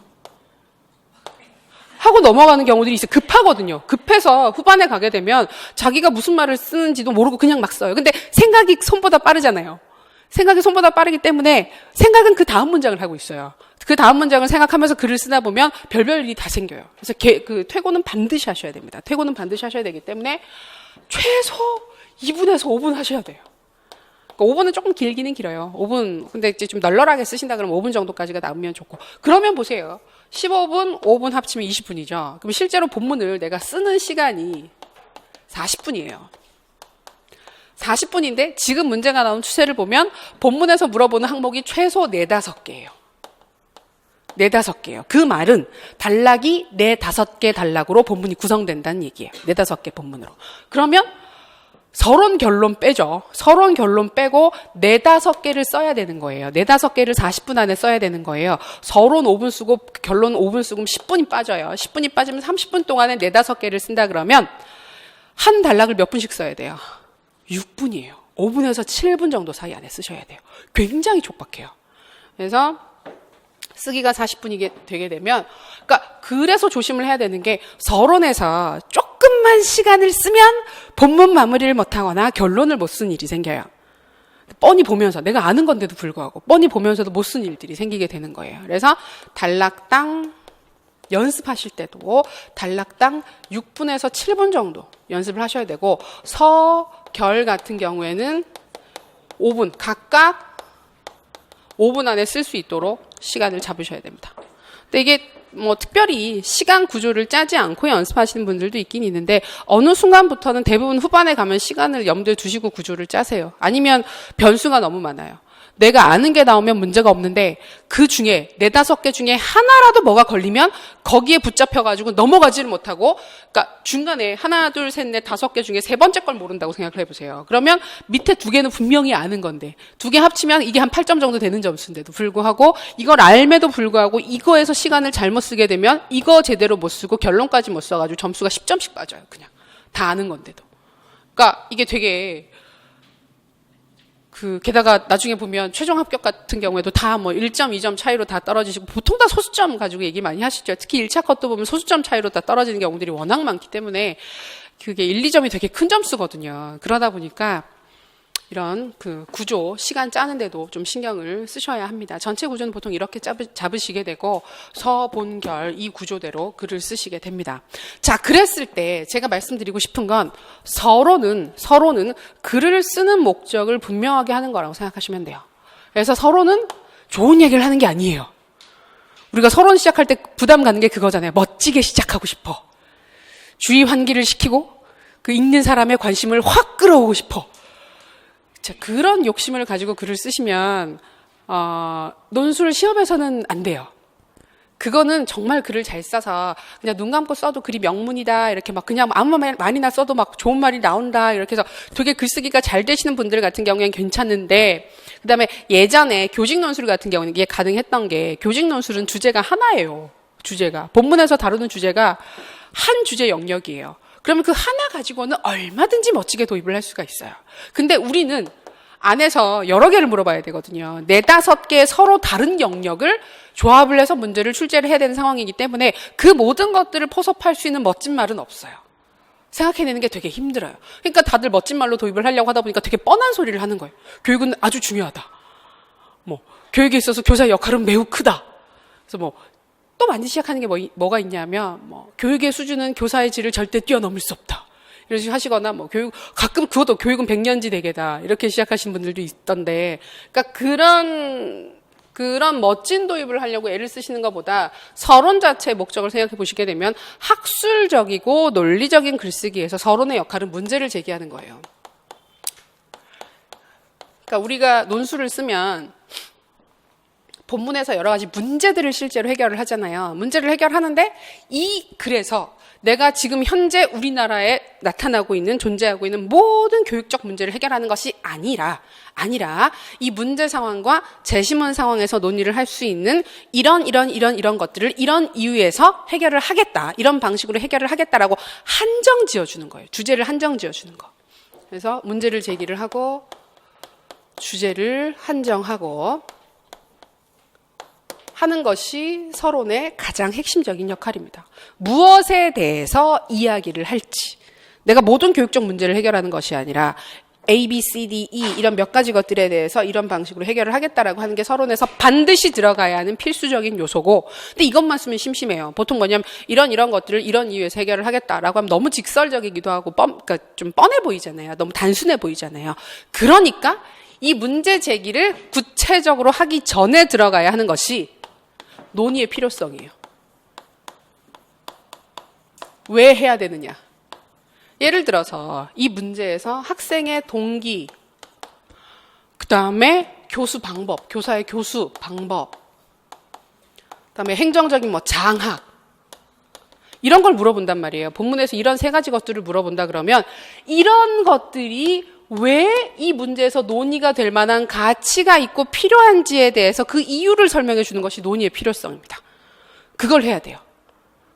하고 넘어가는 경우들이 있어요. 급하거든요. 급해서 후반에 가게 되면 자기가 무슨 말을 쓰는지도 모르고 그냥 막 써요. 근데 생각이 손보다 빠르잖아요. 생각이 손보다 빠르기 때문에 생각은 그 다음 문장을 하고 있어요. 그 다음 문장을 생각하면서 글을 쓰다 보면 별별 일이 다 생겨요. 그래서 퇴고는 반드시 하셔야 됩니다. 퇴고는 반드시 하셔야 되기 때문에 최소 2분에서 5분 하셔야 돼요. 그러니까 5분은 조금 길기는 길어요. 5분. 근데 이제 좀 널널하게 쓰신다 그러면 5분 정도까지가 남으면 좋고. 그러면 보세요. 15분, 5분 합치면 20분이죠. 그럼 실제로 본문을 내가 쓰는 시간이 40분이에요. 40분인데 지금 문제가 나온 추세를 보면 본문에서 물어보는 항목이 최소 4-5개예요. 4-5개예요. 그 말은 단락이 4-5개 단락으로 본문이 구성된다는 얘기예요. 4-5개 본문으로. 그러면 서론 결론 빼죠. 서론 결론 빼고 4-5개를 써야 되는 거예요. 4-5개를 40분 안에 써야 되는 거예요. 서론 5분 쓰고 결론 5분 쓰고 10분이 빠져요. 10분이 빠지면 30분 동안에 4-5개를 쓴다 그러면 한 단락을 몇 분씩 써야 돼요? 6분이에요. 5분에서 7분 정도 사이 안에 쓰셔야 돼요. 굉장히 촉박해요. 그래서 쓰기가 40분이 되게 되면 그래서 조심을 해야 되는 게 서론에서 조금만 시간을 쓰면 본문 마무리를 못하거나 결론을 못 쓴 일이 생겨요. 뻔히 보면서 내가 아는 건데도 불구하고 뻔히 보면서도 못 쓴 일들이 생기게 되는 거예요. 그래서 단락당 연습하실 때도 단락당 6분에서 7분 정도 연습을 하셔야 되고 서, 결 같은 경우에는 5분 각각 5분 안에 쓸 수 있도록 시간을 잡으셔야 됩니다. 근데 이게 특별히 시간 구조를 짜지 않고 연습하시는 분들도 있긴 있는데 어느 순간부터는 대부분 후반에 가면 시간을 염두에 두시고 구조를 짜세요. 아니면 변수가 너무 많아요. 내가 아는 게 나오면 문제가 없는데 그 중에 4-5개 중에 하나라도 뭐가 걸리면 거기에 붙잡혀가지고 넘어가지를 못하고 그러니까 중간에 하나, 둘, 셋, 넷, 5개 중에 세 번째 걸 모른다고 생각을 해보세요. 그러면 밑에 2개는 분명히 아는 건데 2개 합치면 이게 한 8점 정도 되는 점수인데도 불구하고 이걸 알매도 불구하고 이거에서 시간을 잘못 쓰게 되면 이거 제대로 못 쓰고 결론까지 못 써가지고 점수가 10점씩 빠져요. 그냥 다 아는 건데도. 그러니까 이게 되게 게다가 나중에 보면 최종 합격 같은 경우에도 다 뭐 1점, 2점 차이로 다 떨어지시고, 보통 다 소수점 가지고 얘기 많이 하시죠. 특히 1차 컷도 보면 소수점 차이로 다 떨어지는 경우들이 워낙 많기 때문에 그게 1, 2점이 되게 큰 점수거든요. 그러다 보니까 이런 구조, 시간 짜는데도 좀 신경을 쓰셔야 합니다. 전체 구조는 보통 이렇게 잡으시게 되고 서본결 이 구조대로 글을 쓰시게 됩니다. 자, 그랬을 때 제가 말씀드리고 싶은 건 서론은 글을 쓰는 목적을 분명하게 하는 거라고 생각하시면 돼요. 그래서 서론은 좋은 얘기를 하는 게 아니에요. 우리가 서론 시작할 때 부담 가는 게 그거잖아요. 멋지게 시작하고 싶어. 주의 환기를 시키고 그 읽는 사람의 관심을 확 끌어오고 싶어. 자, 그런 욕심을 가지고 글을 쓰시면 논술 시험에서는 안 돼요. 그거는 정말 글을 잘 써서 그냥 눈 감고 써도 글이 명문이다 이렇게 막 그냥 아무 말이나 써도 막 좋은 말이 나온다 이렇게 해서 되게 글쓰기가 잘 되시는 분들 같은 경우에는 괜찮은데, 그다음에 예전에 교직 논술 같은 경우는 이게 가능했던 게, 교직 논술은 주제가 하나예요. 주제가 본문에서 다루는 주제가 한 주제 영역이에요. 그러면 그 하나 가지고는 얼마든지 멋지게 도입을 할 수가 있어요. 근데 우리는 안에서 여러 개를 물어봐야 되거든요. 4-5개 서로 다른 영역을 조합을 해서 문제를 출제를 해야 되는 상황이기 때문에 그 모든 것들을 포섭할 수 있는 멋진 말은 없어요. 생각해내는 게 되게 힘들어요. 그러니까 다들 멋진 말로 도입을 하려고 하다 보니까 되게 뻔한 소리를 하는 거예요. 교육은 아주 중요하다. 교육에 있어서 교사의 역할은 매우 크다. 그래서 또 많이 시작하는 게 뭐가 있냐면, 교육의 수준은 교사의 질을 절대 뛰어넘을 수 없다. 이런 식으로 하시거나, 가끔 그것도 교육은 100년지 대계다. 이렇게 시작하시는 분들도 있던데, 그러니까 그런 멋진 도입을 하려고 애를 쓰시는 것보다 서론 자체의 목적을 생각해 보시게 되면 학술적이고 논리적인 글쓰기에서 서론의 역할은 문제를 제기하는 거예요. 그러니까 우리가 논술을 쓰면 본문에서 여러 가지 문제들을 실제로 해결을 하잖아요. 문제를 해결하는데 이 글에서 내가 지금 현재 우리나라에 나타나고 있는, 존재하고 있는 모든 교육적 문제를 해결하는 것이 아니라 이 문제 상황과 제시문 상황에서 논의를 할 수 있는 이런 것들을 이런 이유에서 해결을 하겠다. 이런 방식으로 해결을 하겠다라고 한정 지어주는 거예요. 주제를 한정 지어주는 거. 그래서 문제를 제기를 하고 주제를 한정하고 하는 것이 서론의 가장 핵심적인 역할입니다. 무엇에 대해서 이야기를 할지, 내가 모든 교육적 문제를 해결하는 것이 아니라 A, B, C, D, E 이런 몇 가지 것들에 대해서 이런 방식으로 해결을 하겠다라고 하는 게 서론에서 반드시 들어가야 하는 필수적인 요소고, 근데 이것만 쓰면 심심해요. 보통 뭐냐면 이런 것들을 이런 이유에서 해결을 하겠다라고 하면 너무 직설적이기도 하고 그러니까 좀 뻔해 보이잖아요. 너무 단순해 보이잖아요. 그러니까 이 문제 제기를 구체적으로 하기 전에 들어가야 하는 것이 논의의 필요성이에요. 왜 해야 되느냐? 예를 들어서 이 문제에서 학생의 동기, 그 다음에 교수 방법, 교사의 교수 방법, 그 다음에 행정적인 장학, 이런 걸 물어본단 말이에요. 본문에서 이런 3가지 것들을 물어본다 그러면 이런 것들이 왜 이 문제에서 논의가 될 만한 가치가 있고 필요한지에 대해서 그 이유를 설명해 주는 것이 논의의 필요성입니다. 그걸 해야 돼요.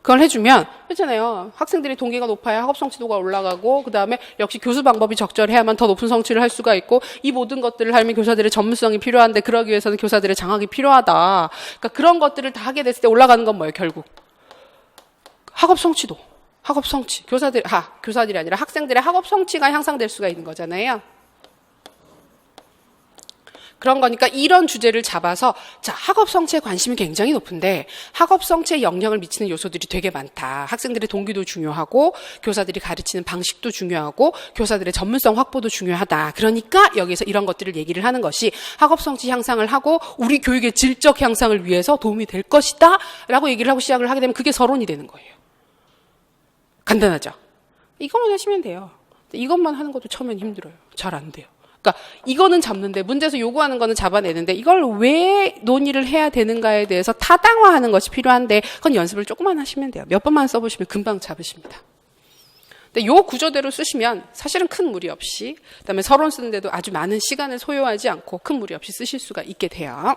그걸 해주면, 그렇잖아요. 학생들이 동기가 높아야 학업 성취도가 올라가고, 그 다음에 역시 교수 방법이 적절해야만 더 높은 성취를 할 수가 있고, 이 모든 것들을 하려면 교사들의 전문성이 필요한데, 그러기 위해서는 교사들의 장학이 필요하다. 그러니까 그런 것들을 다 하게 됐을 때 올라가는 건 뭐예요, 결국? 학업 성취도. 학업 성취. 교사들이 아니라 학생들의 학업 성취가 향상될 수가 있는 거잖아요. 그런 거니까 이런 주제를 잡아서, 자, 학업 성취에 관심이 굉장히 높은데 학업 성취에 영향을 미치는 요소들이 되게 많다. 학생들의 동기도 중요하고 교사들이 가르치는 방식도 중요하고 교사들의 전문성 확보도 중요하다. 그러니까 여기서 이런 것들을 얘기를 하는 것이 학업 성취 향상을 하고 우리 교육의 질적 향상을 위해서 도움이 될 것이다 라고 얘기를 하고 시작을 하게 되면 그게 서론이 되는 거예요. 간단하죠? 이것만 하시면 돼요. 이것만 하는 것도 처음엔 힘들어요. 잘 안 돼요. 그러니까 이거는 잡는데, 문제에서 요구하는 거는 잡아내는데 이걸 왜 논의를 해야 되는가에 대해서 타당화하는 것이 필요한데 그건 연습을 조금만 하시면 돼요. 몇 번만 써보시면 금방 잡으십니다. 근데 요 구조대로 쓰시면 사실은 큰 무리 없이, 그다음에 서론 쓰는데도 아주 많은 시간을 소요하지 않고 큰 무리 없이 쓰실 수가 있게 돼요.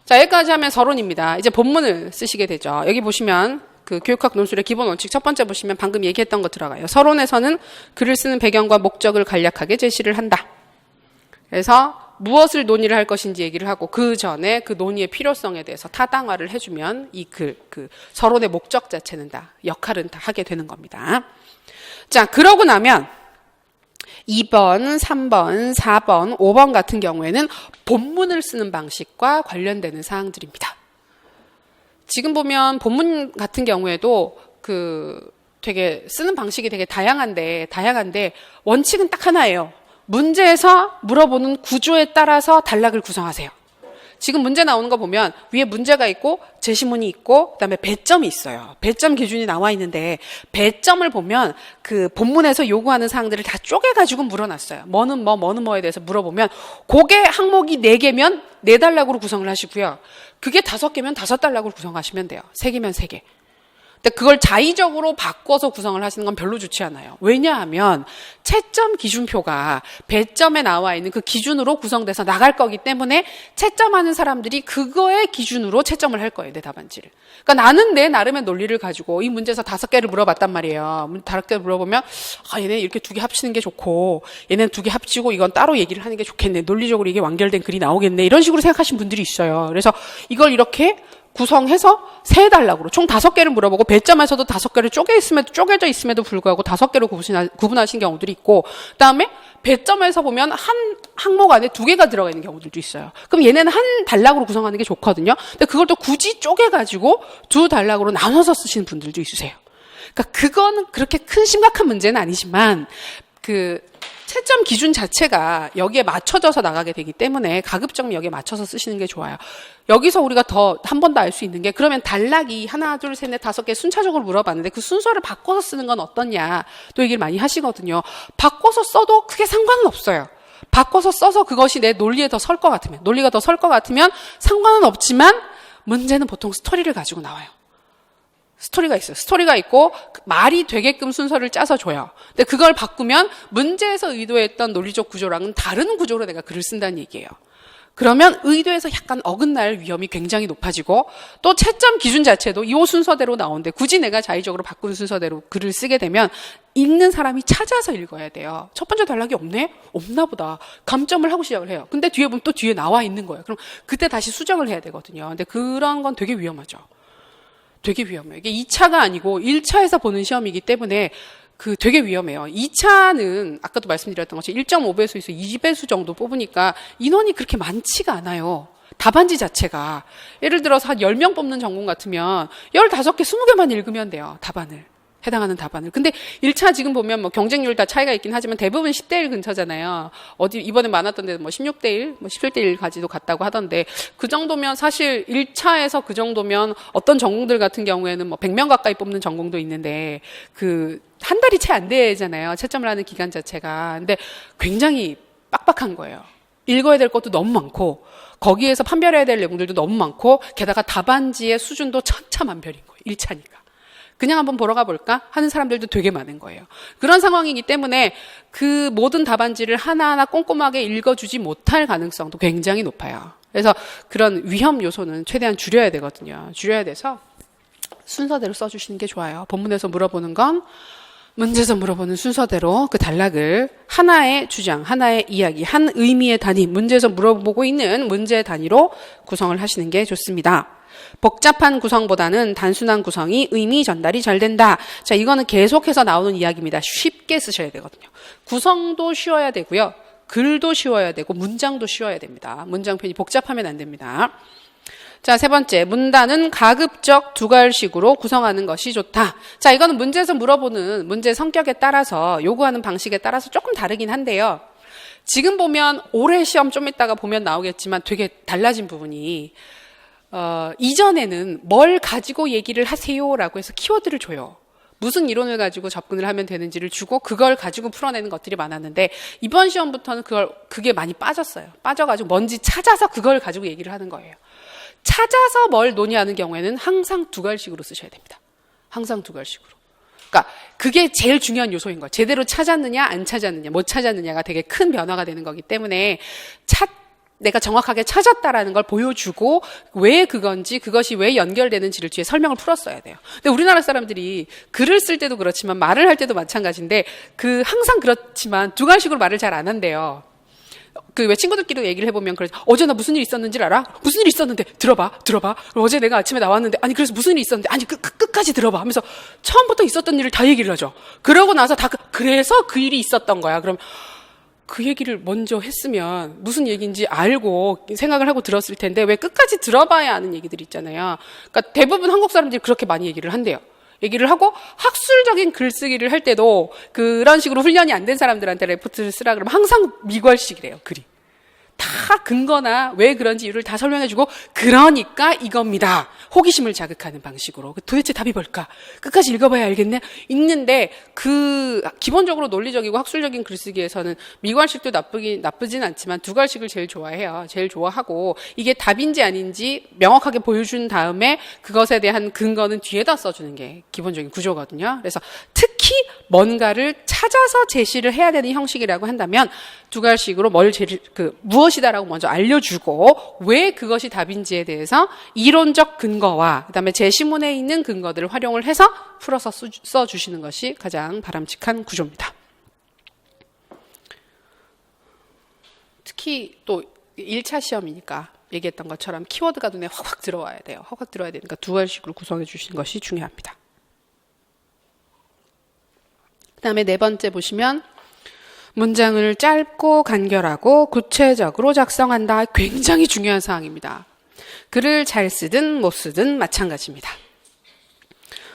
자, 여기까지 하면 서론입니다. 이제 본문을 쓰시게 되죠. 여기 보시면 그 교육학 논술의 기본 원칙 첫 번째 보시면 방금 얘기했던 거 들어가요. 서론에서는 글을 쓰는 배경과 목적을 간략하게 제시를 한다. 그래서 무엇을 논의를 할 것인지 얘기를 하고 그 전에 그 논의의 필요성에 대해서 타당화를 해주면 이 서론의 목적 자체는 다 역할은 다 하게 되는 겁니다. 자, 그러고 나면 2번, 3번, 4번, 5번 같은 경우에는 본문을 쓰는 방식과 관련되는 사항들입니다. 지금 보면 본문 같은 경우에도 되게 쓰는 방식이 되게 다양한데 원칙은 딱 하나예요. 문제에서 물어보는 구조에 따라서 단락을 구성하세요. 지금 문제 나오는 거 보면 위에 문제가 있고 제시문이 있고 그다음에 배점이 있어요. 배점 기준이 나와 있는데 배점을 보면 그 본문에서 요구하는 사항들을 다 쪼개가지고 물어놨어요. 뭐는 뭐는 뭐에 대해서 물어보면 그게 항목이 4개면 4단락으로 구성을 하시고요. 그게 5개면 5단락으로 구성하시면 돼요. 3개면 3개. 근데 그걸 자의적으로 바꿔서 구성을 하시는 건 별로 좋지 않아요. 왜냐하면 채점 기준표가 배점에 나와 있는 그 기준으로 구성돼서 나갈 거기 때문에 채점하는 사람들이 그거의 기준으로 채점을 할 거예요. 내 답안지를. 그러니까 나는 내 나름의 논리를 가지고 이 문제에서 5개를 물어봤단 말이에요. 5개를 물어보면 얘네 이렇게 2개 합치는 게 좋고 얘네는 2개 합치고 이건 따로 얘기를 하는 게 좋겠네. 논리적으로 이게 완결된 글이 나오겠네. 이런 식으로 생각하시는 분들이 있어요. 그래서 이걸 이렇게 구성해서 3단락으로 총 5개를 물어보고 배점에서도 5개를 쪼개져 있음에도 불구하고 5개로 구분하신 경우들이 있고 그다음에 배점에서 보면 한 항목 안에 2개가 들어가 있는 경우들도 있어요. 그럼 얘네는 한 단락으로 구성하는 게 좋거든요. 근데 그걸 또 굳이 쪼개가지고 2단락으로 나눠서 쓰시는 분들도 있으세요. 그러니까 그거는 그렇게 큰 심각한 문제는 아니지만 채점 기준 자체가 여기에 맞춰져서 나가게 되기 때문에 가급적 여기에 맞춰서 쓰시는 게 좋아요. 여기서 우리가 더 한 번 더 알 수 있는 게 그러면 단락이 1, 2, 3, 4, 5개 순차적으로 물어봤는데 그 순서를 바꿔서 쓰는 건 어떻냐 또 얘기를 많이 하시거든요. 바꿔서 써도 크게 상관은 없어요. 바꿔서 써서 그것이 내 논리에 더 설 것 같으면 논리가 더 설 것 같으면 상관은 없지만 문제는 보통 스토리를 가지고 나와요. 스토리가 있어요. 스토리가 있고 말이 되게끔 순서를 짜서 줘요. 근데 그걸 바꾸면 문제에서 의도했던 논리적 구조랑은 다른 구조로 내가 글을 쓴다는 얘기예요. 그러면 의도에서 약간 어긋날 위험이 굉장히 높아지고 또 채점 기준 자체도 이 순서대로 나오는데 굳이 내가 자의적으로 바꾼 순서대로 글을 쓰게 되면 읽는 사람이 찾아서 읽어야 돼요. 첫 번째 단락이 없네? 없나 보다. 감점을 하고 시작을 해요. 근데 뒤에 보면 또 뒤에 나와 있는 거예요. 그럼 그때 다시 수정을 해야 되거든요. 근데 그런 건 되게 위험하죠. 되게 위험해요. 이게 2차가 아니고 1차에서 보는 시험이기 때문에 되게 위험해요. 2차는 아까도 말씀드렸던 것처럼 1.5배수에서 2배수 정도 뽑으니까 인원이 그렇게 많지가 않아요. 답안지 자체가. 예를 들어서 한 10명 뽑는 전공 같으면 15개, 20개만 읽으면 돼요. 답안을. 해당하는 답안을. 근데 1차 지금 보면 경쟁률 다 차이가 있긴 하지만 대부분 10대 1 근처잖아요. 이번에 많았던 데는 16대 1, 17대 1까지도 갔다고 하던데 그 정도면 사실 1차에서 그 정도면 어떤 전공들 같은 경우에는 100명 가까이 뽑는 전공도 있는데 한 달이 채 안 되잖아요. 채점을 하는 기간 자체가. 근데 굉장히 빡빡한 거예요. 읽어야 될 것도 너무 많고 거기에서 판별해야 될 내용들도 너무 많고 게다가 답안지의 수준도 천차만별인 거예요. 1차니까. 그냥 한번 보러 가볼까 하는 사람들도 되게 많은 거예요. 그런 상황이기 때문에 그 모든 답안지를 하나하나 꼼꼼하게 읽어주지 못할 가능성도 굉장히 높아요. 그래서 그런 위험 요소는 최대한 줄여야 되거든요. 줄여야 돼서 순서대로 써주시는 게 좋아요. 본문에서 물어보는 건 문제에서 물어보는 순서대로 그 단락을 하나의 주장, 하나의 이야기, 한 의미의 단위, 문제에서 물어보고 있는 문제의 단위로 구성을 하시는 게 좋습니다. 복잡한 구성보다는 단순한 구성이 의미 전달이 잘 된다. 자, 이거는 계속해서 나오는 이야기입니다. 쉽게 쓰셔야 되거든요. 구성도 쉬워야 되고요. 글도 쉬워야 되고 문장도 쉬워야 됩니다. 문장편이 복잡하면 안 됩니다. 자, 3번째, 문단은 가급적 두괄식으로 구성하는 것이 좋다. 자, 이거는 문제에서 물어보는 문제 성격에 따라서 요구하는 방식에 따라서 조금 다르긴 한데요. 지금 보면 올해 시험 좀 이따가 보면 나오겠지만 되게 달라진 부분이 이전에는 뭘 가지고 얘기를 하세요라고 해서 키워드를 줘요. 무슨 이론을 가지고 접근을 하면 되는지를 주고 그걸 가지고 풀어내는 것들이 많았는데 이번 시험부터는 그게 많이 빠졌어요. 빠져가지고 뭔지 찾아서 그걸 가지고 얘기를 하는 거예요. 찾아서 뭘 논의하는 경우에는 항상 두괄식으로 쓰셔야 됩니다. 항상 두괄식으로. 그러니까 그게 제일 중요한 요소인 거예요. 제대로 찾았느냐 안 찾았느냐 못 찾았느냐가 되게 큰 변화가 되는 거기 때문에 내가 정확하게 찾았다라는 걸 보여주고 왜 그건지 그것이 왜 연결되는지를 뒤에 설명을 풀었어야 돼요. 근데 우리나라 사람들이 글을 쓸 때도 그렇지만 말을 할 때도 마찬가지인데 항상 그렇지만 두괄식으로 말을 잘 안 한대요. 그 왜 친구들끼리 얘기를 해보면 그러지. 어제 나 무슨 일 있었는지 알아? 무슨 일 있었는데 들어봐. 어제 내가 아침에 나왔는데 아니 그래서 무슨 일 있었는데 아니 끝까지 들어봐 하면서 처음부터 있었던 일을 다 얘기를 하죠. 그러고 나서 다 그래서 그 일이 있었던 거야. 그럼 그 얘기를 먼저 했으면 무슨 얘기인지 알고 생각을 하고 들었을 텐데 왜 끝까지 들어봐야 아는 얘기들이 있잖아요. 그러니까 대부분 한국 사람들이 그렇게 많이 얘기를 한대요. 얘기를 하고 학술적인 글쓰기를 할 때도 그런 식으로 훈련이 안 된 사람들한테 레포트를 쓰라 그러면 항상 미괄식이래요. 글이. 다 근거나 왜 그런지 이유를 다 설명해주고 그러니까 이겁니다. 호기심을 자극하는 방식으로. 도대체 답이 뭘까? 끝까지 읽어봐야 알겠네? 읽는데 기본적으로 논리적이고 학술적인 글쓰기에서는 미괄식도 나쁘진 않지만 두괄식을 제일 좋아해요. 제일 좋아하고 이게 답인지 아닌지 명확하게 보여준 다음에 그것에 대한 근거는 뒤에다 써주는 게 기본적인 구조거든요. 그래서 특히 뭔가를 찾아서 제시를 해야 되는 형식이라고 한다면 두괄식으로 무엇이다라고 먼저 알려주고 왜 그것이 답인지에 대해서 이론적 근거와 그다음에 제시문에 있는 근거들을 활용을 해서 풀어서 써주시는 것이 가장 바람직한 구조입니다. 특히 또 1차 시험이니까 얘기했던 것처럼 키워드가 눈에 확 들어와야 돼요. 확 들어와야 되니까 두괄식으로 구성해 주시는 것이 중요합니다. 그다음에 네 번째 보시면 문장을 짧고 간결하고 구체적으로 작성한다. 굉장히 중요한 사항입니다. 글을 잘 쓰든 못 쓰든 마찬가지입니다.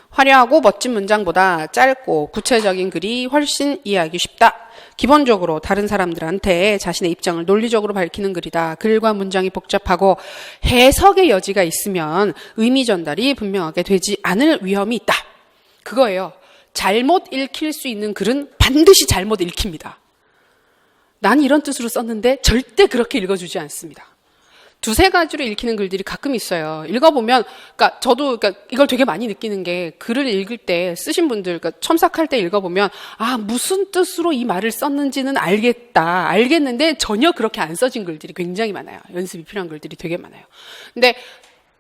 화려하고 멋진 문장보다 짧고 구체적인 글이 훨씬 이해하기 쉽다. 기본적으로 다른 사람들한테 자신의 입장을 논리적으로 밝히는 글이다. 글과 문장이 복잡하고 해석의 여지가 있으면 의미 전달이 분명하게 되지 않을 위험이 있다. 그거예요. 잘못 읽힐 수 있는 글은 반드시 잘못 읽힙니다. 난 이런 뜻으로 썼는데 절대 그렇게 읽어주지 않습니다. 두세 가지로 읽히는 글들이 가끔 있어요. 읽어보면, 저도 이걸 되게 많이 느끼는 게 글을 읽을 때 쓰신 분들, 첨삭할 때 읽어보면, 무슨 뜻으로 이 말을 썼는지는 알겠는데 전혀 그렇게 안 써진 글들이 굉장히 많아요. 연습이 필요한 글들이 되게 많아요. 근데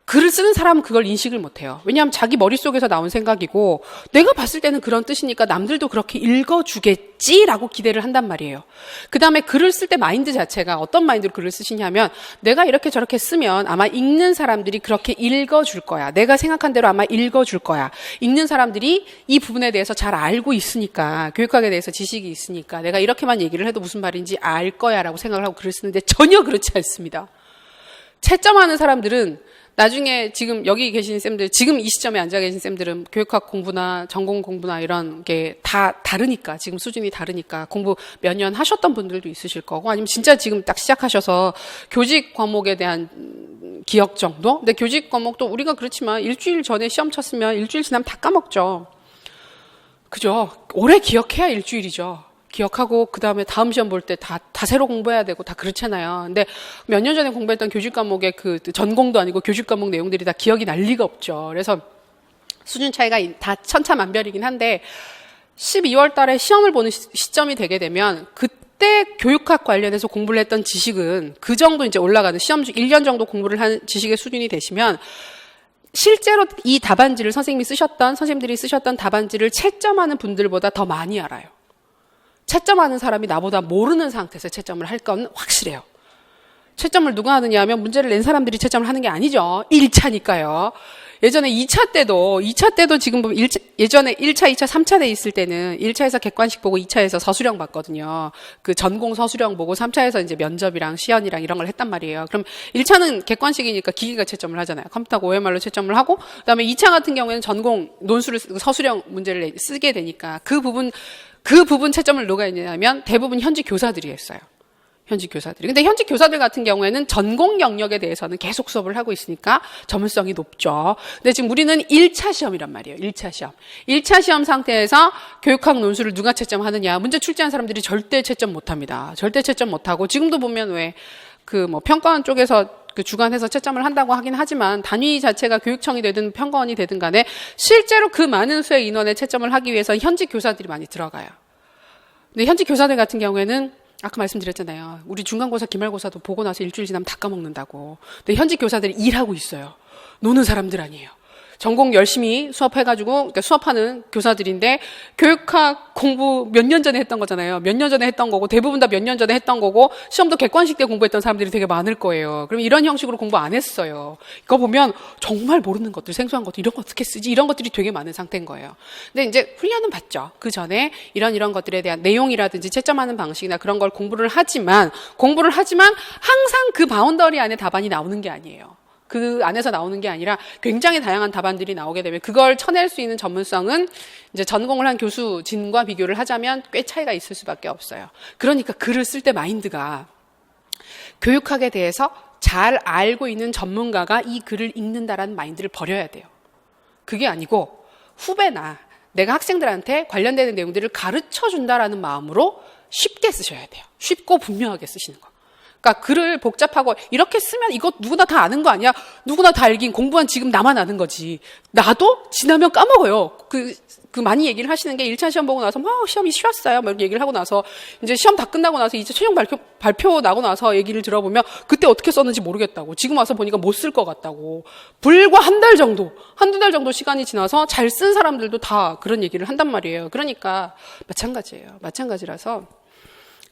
글을 쓰는 사람은 그걸 인식을 못해요. 왜냐하면 자기 머릿속에서 나온 생각이고 내가 봤을 때는 그런 뜻이니까 남들도 그렇게 읽어주겠지라고 기대를 한단 말이에요. 그 다음에 글을 쓸 때 마인드 자체가 어떤 마인드로 글을 쓰시냐면 내가 이렇게 저렇게 쓰면 아마 읽는 사람들이 그렇게 읽어줄 거야. 내가 생각한 대로 아마 읽어줄 거야. 읽는 사람들이 이 부분에 대해서 잘 알고 있으니까 교육학에 대해서 지식이 있으니까 내가 이렇게만 얘기를 해도 무슨 말인지 알 거야 라고 생각을 하고 글을 쓰는데 전혀 그렇지 않습니다. 채점하는 사람들은 나중에 지금 여기 계신 쌤들, 지금 이 시점에 앉아 계신 쌤들은 교육학 공부나 전공 공부나 이런 게 다 다르니까, 지금 수준이 다르니까 공부 몇 년 하셨던 분들도 있으실 거고 아니면 진짜 지금 딱 시작하셔서 교직 과목에 대한 기억 정도? 근데 교직 과목도 우리가 그렇지만 일주일 전에 시험 쳤으면 일주일 지나면 다 까먹죠. 그죠? 오래 기억해야 일주일이죠. 기억하고 그 다음에 다음 시험 볼 때 다 새로 공부해야 되고 다 그렇잖아요. 근데 몇 년 전에 공부했던 교직 과목의 그 전공도 아니고 교직 과목 내용들이 다 기억이 날 리가 없죠. 그래서 수준 차이가 다 천차만별이긴 한데 12월 달에 시험을 보는 시점이 되게 되면 그때 교육학 관련해서 공부를 했던 지식은 그 정도 이제 올라가는 시험 중 1년 정도 공부를 한 지식의 수준이 되시면 실제로 이 답안지를 선생님들이 쓰셨던 답안지를 채점하는 분들보다 더 많이 알아요. 채점하는 사람이 나보다 모르는 상태에서 채점을 할 건 확실해요. 채점을 누가 하느냐 하면 문제를 낸 사람들이 채점을 하는 게 아니죠. 1차니까요. 예전에 2차 때도 지금 보면 예전에 1차, 2차, 3차 돼 있을 때는 1차에서 객관식 보고 2차에서 서술형 봤거든요. 그 전공 서술형 보고 3차에서 이제 면접이랑 시연이랑 이런 걸 했단 말이에요. 그럼 1차는 객관식이니까 기계가 채점을 하잖아요. 컴퓨터하고 OMR로 채점을 하고 그다음에 2차 같은 경우에는 전공 논술을 서술형 문제를 쓰게 되니까 그 부분 채점을 누가 했냐면 대부분 현직 교사들이 했어요. 현직 교사들이. 근데 현직 교사들 같은 경우에는 전공 영역에 대해서는 계속 수업을 하고 있으니까 전문성이 높죠. 근데 지금 우리는 1차 시험이란 말이에요. 1차 시험. 1차 시험 상태에서 교육학 논술을 누가 채점하느냐. 문제 출제한 사람들이 절대 채점 못합니다. 절대 채점 못하고 지금도 보면 왜 평가원 쪽에서 주관해서 채점을 한다고 하긴 하지만 단위 자체가 교육청이 되든 평가원이 되든 간에 실제로 그 많은 수의 인원의 채점을 하기 위해서 현직 교사들이 많이 들어가요. 근데 현직 교사들 같은 경우에는 아까 말씀드렸잖아요. 우리 중간고사, 기말고사도 보고 나서 일주일 지나면 다 까먹는다고. 근데 현직 교사들이 일하고 있어요. 노는 사람들 아니에요. 전공 열심히 수업해가지고, 그러니까 수업하는 교사들인데, 교육학 공부 몇 년 전에 했던 거잖아요. 몇 년 전에 했던 거고, 대부분 다 몇 년 전에 했던 거고, 시험도 객관식 때 공부했던 사람들이 되게 많을 거예요. 그럼 이런 형식으로 공부 안 했어요. 이거 보면 정말 모르는 것들, 생소한 것들, 이런 거 어떻게 쓰지? 이런 것들이 되게 많은 상태인 거예요. 근데 이제 훈련은 받죠. 그 전에 이런 것들에 대한 내용이라든지 채점하는 방식이나 그런 걸 공부를 하지만 항상 그 바운더리 안에 답안이 나오는 게 아니에요. 그 안에서 나오는 게 아니라 굉장히 다양한 답안들이 나오게 되면 그걸 쳐낼 수 있는 전문성은 이제 전공을 한 교수진과 비교를 하자면 꽤 차이가 있을 수밖에 없어요. 그러니까 글을 쓸 때 마인드가 교육학에 대해서 잘 알고 있는 전문가가 이 글을 읽는다라는 마인드를 버려야 돼요. 그게 아니고 후배나 내가 학생들한테 관련되는 내용들을 가르쳐 준다라는 마음으로 쉽게 쓰셔야 돼요. 쉽고 분명하게 쓰시는 거. 그러니까 글을 복잡하고 이렇게 쓰면 이거 누구나 다 아는 거 아니야? 누구나 다 알긴 공부한 지금 나만 아는 거지. 나도 지나면 까먹어요. 그 많이 얘기를 하시는 게 1차 시험 보고 나서 시험이 쉬웠어요. 이렇게 얘기를 하고 나서 이제 시험 다 끝나고 나서 이제 최종 발표 나고 나서 얘기를 들어보면 그때 어떻게 썼는지 모르겠다고. 지금 와서 보니까 못 쓸 것 같다고. 불과 한두 달 정도 시간이 지나서 잘 쓴 사람들도 다 그런 얘기를 한단 말이에요. 그러니까 마찬가지예요. 마찬가지라서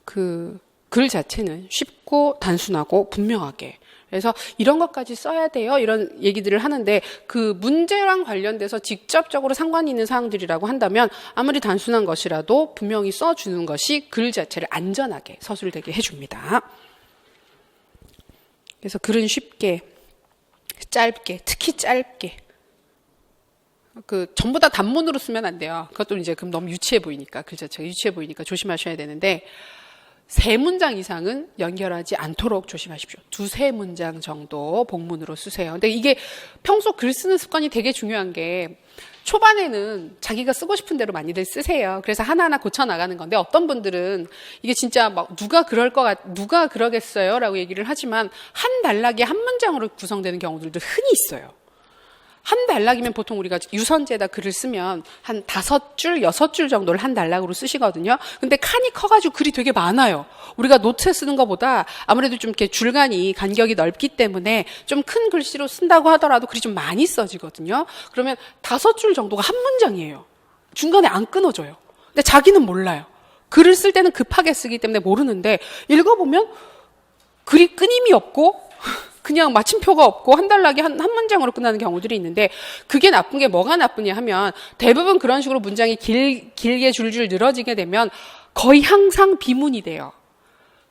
글 자체는 쉽고 단순하고 분명하게. 그래서 이런 것까지 써야 돼요. 이런 얘기들을 하는데 그 문제랑 관련돼서 직접적으로 상관이 있는 사항들이라고 한다면 아무리 단순한 것이라도 분명히 써주는 것이 글 자체를 안전하게 서술되게 해줍니다. 그래서 글은 쉽게, 짧게, 특히 짧게. 전부 다 단문으로 쓰면 안 돼요. 그것도 이제 그럼 너무 유치해 보이니까, 글 자체가 유치해 보이니까 조심하셔야 되는데, 3문장 이상은 연결하지 않도록 조심하십시오. 2-3문장 정도 복문으로 쓰세요. 근데 이게 평소 글 쓰는 습관이 되게 중요한 게 초반에는 자기가 쓰고 싶은 대로 많이들 쓰세요. 그래서 하나하나 고쳐나가는 건데 어떤 분들은 이게 진짜 누가 그러겠어요? 라고 얘기를 하지만 한 단락이 한 문장으로 구성되는 경우들도 흔히 있어요. 한 단락이면 보통 우리가 유선지에다 글을 쓰면 한 5줄, 6줄 정도를 한 단락으로 쓰시거든요. 근데 칸이 커가지고 글이 되게 많아요. 우리가 노트에 쓰는 것보다 아무래도 좀 이렇게 줄간이 간격이 넓기 때문에 좀 큰 글씨로 쓴다고 하더라도 글이 좀 많이 써지거든요. 그러면 5줄 정도가 한 문장이에요. 중간에 안 끊어져요. 근데 자기는 몰라요. 글을 쓸 때는 급하게 쓰기 때문에 모르는데 읽어보면 글이 끊임이 없고 그냥 마침표가 없고 한 단락이 한 문장으로 끝나는 경우들이 있는데 그게 나쁜 게 뭐가 나쁘냐 하면 대부분 그런 식으로 문장이 길게 줄줄 늘어지게 되면 거의 항상 비문이 돼요.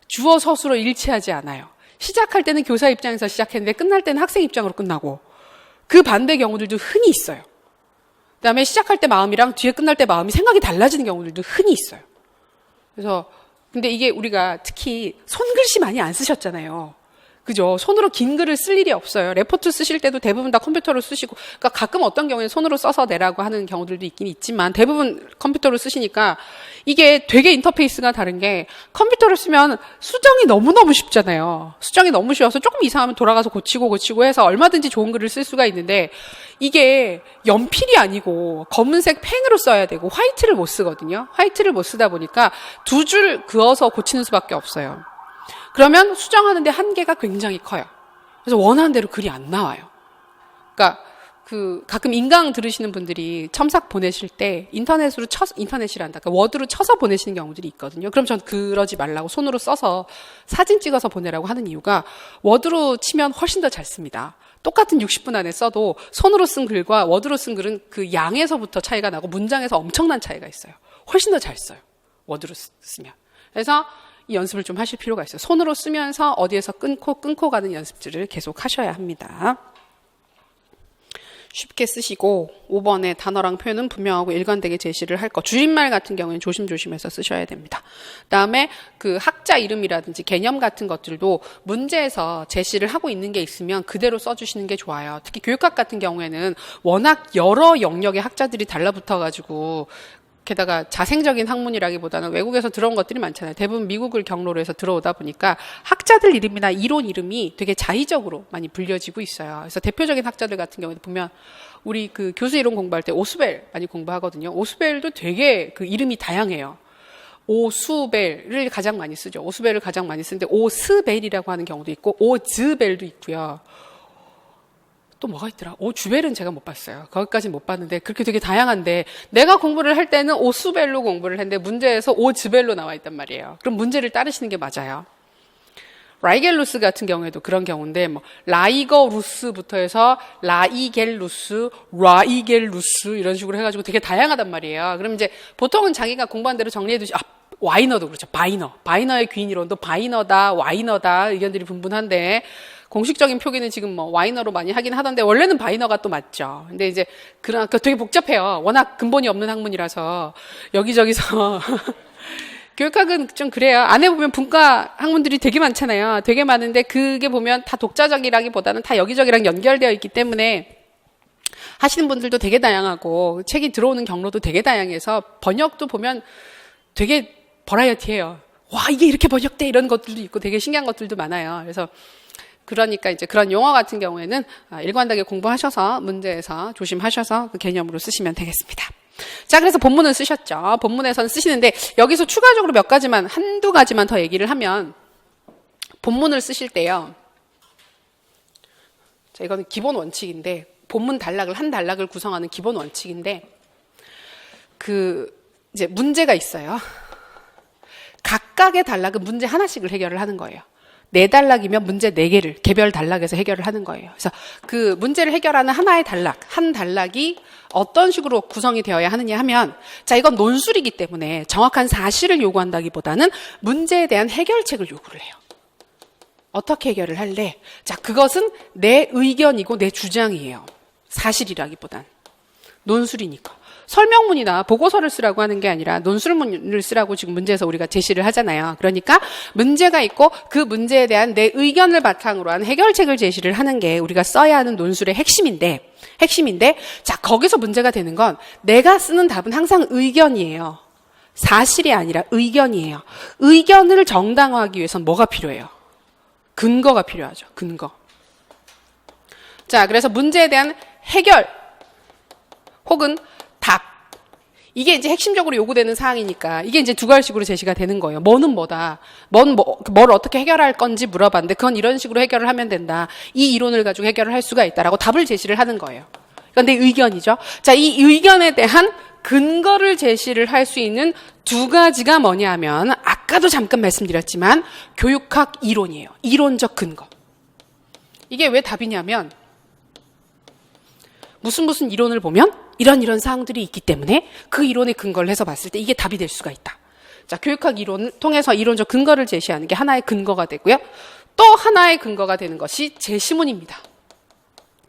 주어 서술어 일치하지 않아요. 시작할 때는 교사 입장에서 시작했는데 끝날 때는 학생 입장으로 끝나고 그 반대 경우들도 흔히 있어요. 그다음에 시작할 때 마음이랑 뒤에 끝날 때 마음이 생각이 달라지는 경우들도 흔히 있어요. 그래서 근데 이게 우리가 특히 손글씨 많이 안 쓰셨잖아요. 그죠? 손으로 긴 글을 쓸 일이 없어요. 레포트 쓰실 때도 대부분 다 컴퓨터로 쓰시고, 그러니까 가끔 어떤 경우에는 손으로 써서 내라고 하는 경우들도 있긴 있지만 대부분 컴퓨터로 쓰시니까 이게 되게 인터페이스가 다른 게 컴퓨터를 쓰면 수정이 너무너무 쉽잖아요. 수정이 너무 쉬워서 조금 이상하면 돌아가서 고치고 해서 얼마든지 좋은 글을 쓸 수가 있는데 이게 연필이 아니고 검은색 펜으로 써야 되고 화이트를 못 쓰거든요. 화이트를 못 쓰다 보니까 2줄 그어서 고치는 수밖에 없어요. 그러면 수정하는데 한계가 굉장히 커요. 그래서 원하는 대로 글이 안 나와요. 그러니까 가끔 인강 들으시는 분들이 첨삭 보내실 때 인터넷이란다. 그러니까 워드로 쳐서 보내시는 경우들이 있거든요. 그럼 전 그러지 말라고 손으로 써서 사진 찍어서 보내라고 하는 이유가 워드로 치면 훨씬 더 잘 씁니다. 똑같은 60분 안에 써도 손으로 쓴 글과 워드로 쓴 글은 그 양에서부터 차이가 나고 문장에서 엄청난 차이가 있어요. 훨씬 더 잘 써요. 워드로 쓰면. 그래서 이 연습을 좀 하실 필요가 있어요. 손으로 쓰면서 어디에서 끊고 가는 연습들을 계속 하셔야 합니다. 쉽게 쓰시고 5번에 단어랑 표현은 분명하고 일관되게 제시를 할 것. 줄임말 같은 경우에는 조심조심해서 쓰셔야 됩니다. 그다음에 그 학자 이름이라든지 개념 같은 것들도 문제에서 제시를 하고 있는 게 있으면 그대로 써주시는 게 좋아요. 특히 교육학 같은 경우에는 워낙 여러 영역의 학자들이 달라붙어가지고 게다가 자생적인 학문이라기보다는 외국에서 들어온 것들이 많잖아요. 대부분 미국을 경로로 해서 들어오다 보니까 학자들 이름이나 이론 이름이 되게 자의적으로 많이 불려지고 있어요. 그래서 대표적인 학자들 같은 경우에 보면 우리 그 교수 이론 공부할 때 오스벨 많이 공부하거든요. 오스벨도 되게 그 이름이 다양해요. 오수벨을 가장 많이 쓰죠. 오수벨을 가장 많이 쓰는데 오스벨이라고 하는 경우도 있고 오즈벨도 있고요. 또 뭐가 있더라? 주벨은 제가 못 봤어요. 거기까지는 못 봤는데 그렇게 되게 다양한데 내가 공부를 할 때는 오수벨로 공부를 했는데 문제에서 오즈벨로 나와 있단 말이에요. 그럼 문제를 따르시는 게 맞아요. 라이겔루스 같은 경우에도 그런 경우인데 뭐 라이거루스부터 해서 라이겔루스, 라이겔루스 이런 식으로 해가지고 되게 다양하단 말이에요. 그럼 이제 보통은 자기가 공부한 대로 정리해 두시. 와이너도 그렇죠. 바이너의 귀인 이론도 바이너다, 와이너다 의견들이 분분한데 공식적인 표기는 지금 뭐 와이너로 많이 하긴 하던데 원래는 바이너가 또 맞죠. 근데 이제 되게 복잡해요. 워낙 근본이 없는 학문이라서 여기저기서 교육학은 좀 그래요. 안에 보면 분과 학문들이 되게 많잖아요. 되게 많은데 그게 보면 다 독자적이라기보다는 다 여기저기랑 연결되어 있기 때문에 하시는 분들도 되게 다양하고 책이 들어오는 경로도 되게 다양해서 번역도 보면 되게 버라이어티해요. 와, 이게 이렇게 번역돼 이런 것들도 있고 되게 신기한 것들도 많아요. 그래서 그러니까 이제 그런 용어 같은 경우에는 일관되게 공부하셔서 문제에서 조심하셔서 그 개념으로 쓰시면 되겠습니다. 자, 그래서 본문은 쓰셨죠. 본문에서는 쓰시는데 여기서 추가적으로 몇 가지만, 한두 가지만 더 얘기를 하면 본문을 쓰실 때요. 자, 이거는 기본 원칙인데 본문 한 단락을 구성하는 기본 원칙인데 이제 문제가 있어요. 각각의 단락은 문제 하나씩을 해결을 하는 거예요. 4단락이면 문제 4개를 개별 단락에서 해결을 하는 거예요. 그래서 그 문제를 해결하는 하나의 단락, 한 단락이 어떤 식으로 구성이 되어야 하느냐 하면, 자, 이건 논술이기 때문에 정확한 사실을 요구한다기보다는 문제에 대한 해결책을 요구를 해요. 어떻게 해결을 할래? 자, 그것은 내 의견이고 내 주장이에요. 사실이라기보단. 논술이니까. 설명문이나 보고서를 쓰라고 하는 게 아니라 논술문을 쓰라고 지금 문제에서 우리가 제시를 하잖아요. 그러니까 문제가 있고 그 문제에 대한 내 의견을 바탕으로 한 해결책을 제시를 하는 게 우리가 써야 하는 논술의 핵심인데 자, 거기서 문제가 되는 건 내가 쓰는 답은 항상 의견이에요. 사실이 아니라 의견이에요. 의견을 정당화하기 위해서는 뭐가 필요해요? 근거가 필요하죠. 근거. 자, 그래서 문제에 대한 해결 혹은 답. 이게 이제 핵심적으로 요구되는 사항이니까 이게 이제 두 가지식으로 제시가 되는 거예요. 뭐는 뭐다. 뭘 어떻게 해결할 건지 물어봤는데 그건 이런 식으로 해결을 하면 된다. 이 이론을 가지고 해결을 할 수가 있다라고 답을 제시를 하는 거예요. 그런데 의견이죠. 자, 이 의견에 대한 근거를 제시를 할 수 있는 두 가지가 뭐냐 하면 아까도 잠깐 말씀드렸지만 교육학 이론이에요. 이론적 근거. 이게 왜 답이냐면 무슨 이론을 보면 이런 사항들이 있기 때문에 그 이론의 근거를 해서 봤을 때 이게 답이 될 수가 있다. 자, 교육학 이론을 통해서 이론적 근거를 제시하는 게 하나의 근거가 되고요. 또 하나의 근거가 되는 것이 제시문입니다.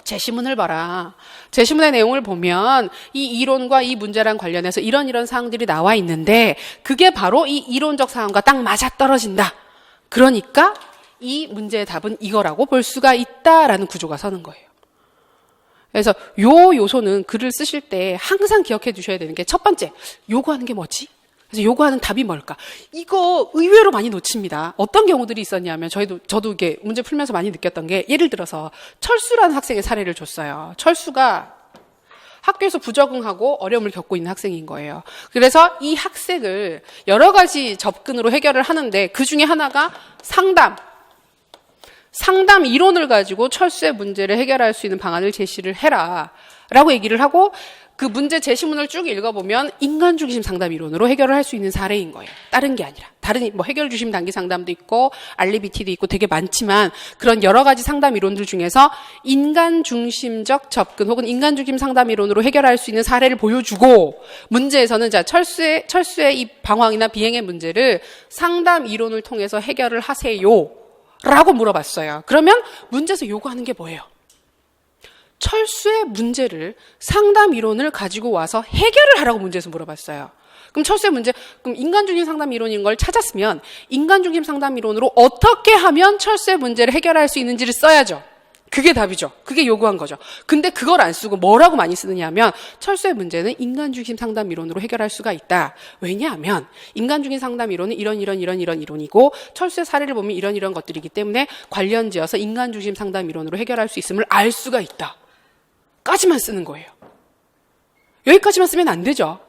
제시문을 봐라. 제시문의 내용을 보면 이 이론과 이 문제랑 관련해서 이런 사항들이 나와 있는데 그게 바로 이 이론적 사항과 딱 맞아떨어진다. 그러니까 이 문제의 답은 이거라고 볼 수가 있다라는 구조가 서는 거예요. 그래서 요 요소는 글을 쓰실 때 항상 기억해 두셔야 되는 게 첫 번째, 요구하는 게 뭐지? 그래서 요구하는 답이 뭘까? 이거 의외로 많이 놓칩니다. 어떤 경우들이 있었냐면 저도 이게 문제 풀면서 많이 느꼈던 게 예를 들어서 철수라는 학생의 사례를 줬어요. 철수가 학교에서 부적응하고 어려움을 겪고 있는 학생인 거예요. 그래서 이 학생을 여러 가지 접근으로 해결을 하는데 그 중에 하나가 상담 이론을 가지고 철수의 문제를 해결할 수 있는 방안을 제시를 해라 라고 얘기를 하고 그 문제 제시문을 쭉 읽어보면 인간중심 상담 이론으로 해결을 할 수 있는 사례인 거예요. 다른 게 아니라. 다른 뭐 해결중심 단기 상담도 있고 알리비티도 있고 되게 많지만 그런 여러 가지 상담 이론들 중에서 인간중심적 접근 혹은 인간중심 상담 이론으로 해결할 수 있는 사례를 보여주고 문제에서는 자 철수의 이 방황이나 비행의 문제를 상담 이론을 통해서 해결을 하세요 라고 물어봤어요. 그러면 문제에서 요구하는 게 뭐예요? 철수의 문제를 상담 이론을 가지고 와서 해결을 하라고 문제에서 물어봤어요. 그럼 철수의 문제, 그럼 인간중심 상담 이론인 걸 찾았으면 인간중심 상담 이론으로 어떻게 하면 철수의 문제를 해결할 수 있는지를 써야죠. 그게 답이죠. 그게 요구한 거죠. 근데 그걸 안 쓰고 뭐라고 많이 쓰느냐 하면 철수의 문제는 인간중심 상담 이론으로 해결할 수가 있다. 왜냐하면 인간중심 상담 이론은 이런 이론이고 철수의 사례를 보면 이런 것들이기 때문에 관련지어서 인간중심 상담 이론으로 해결할 수 있음을 알 수가 있다. 까지만 쓰는 거예요. 여기까지만 쓰면 안 되죠.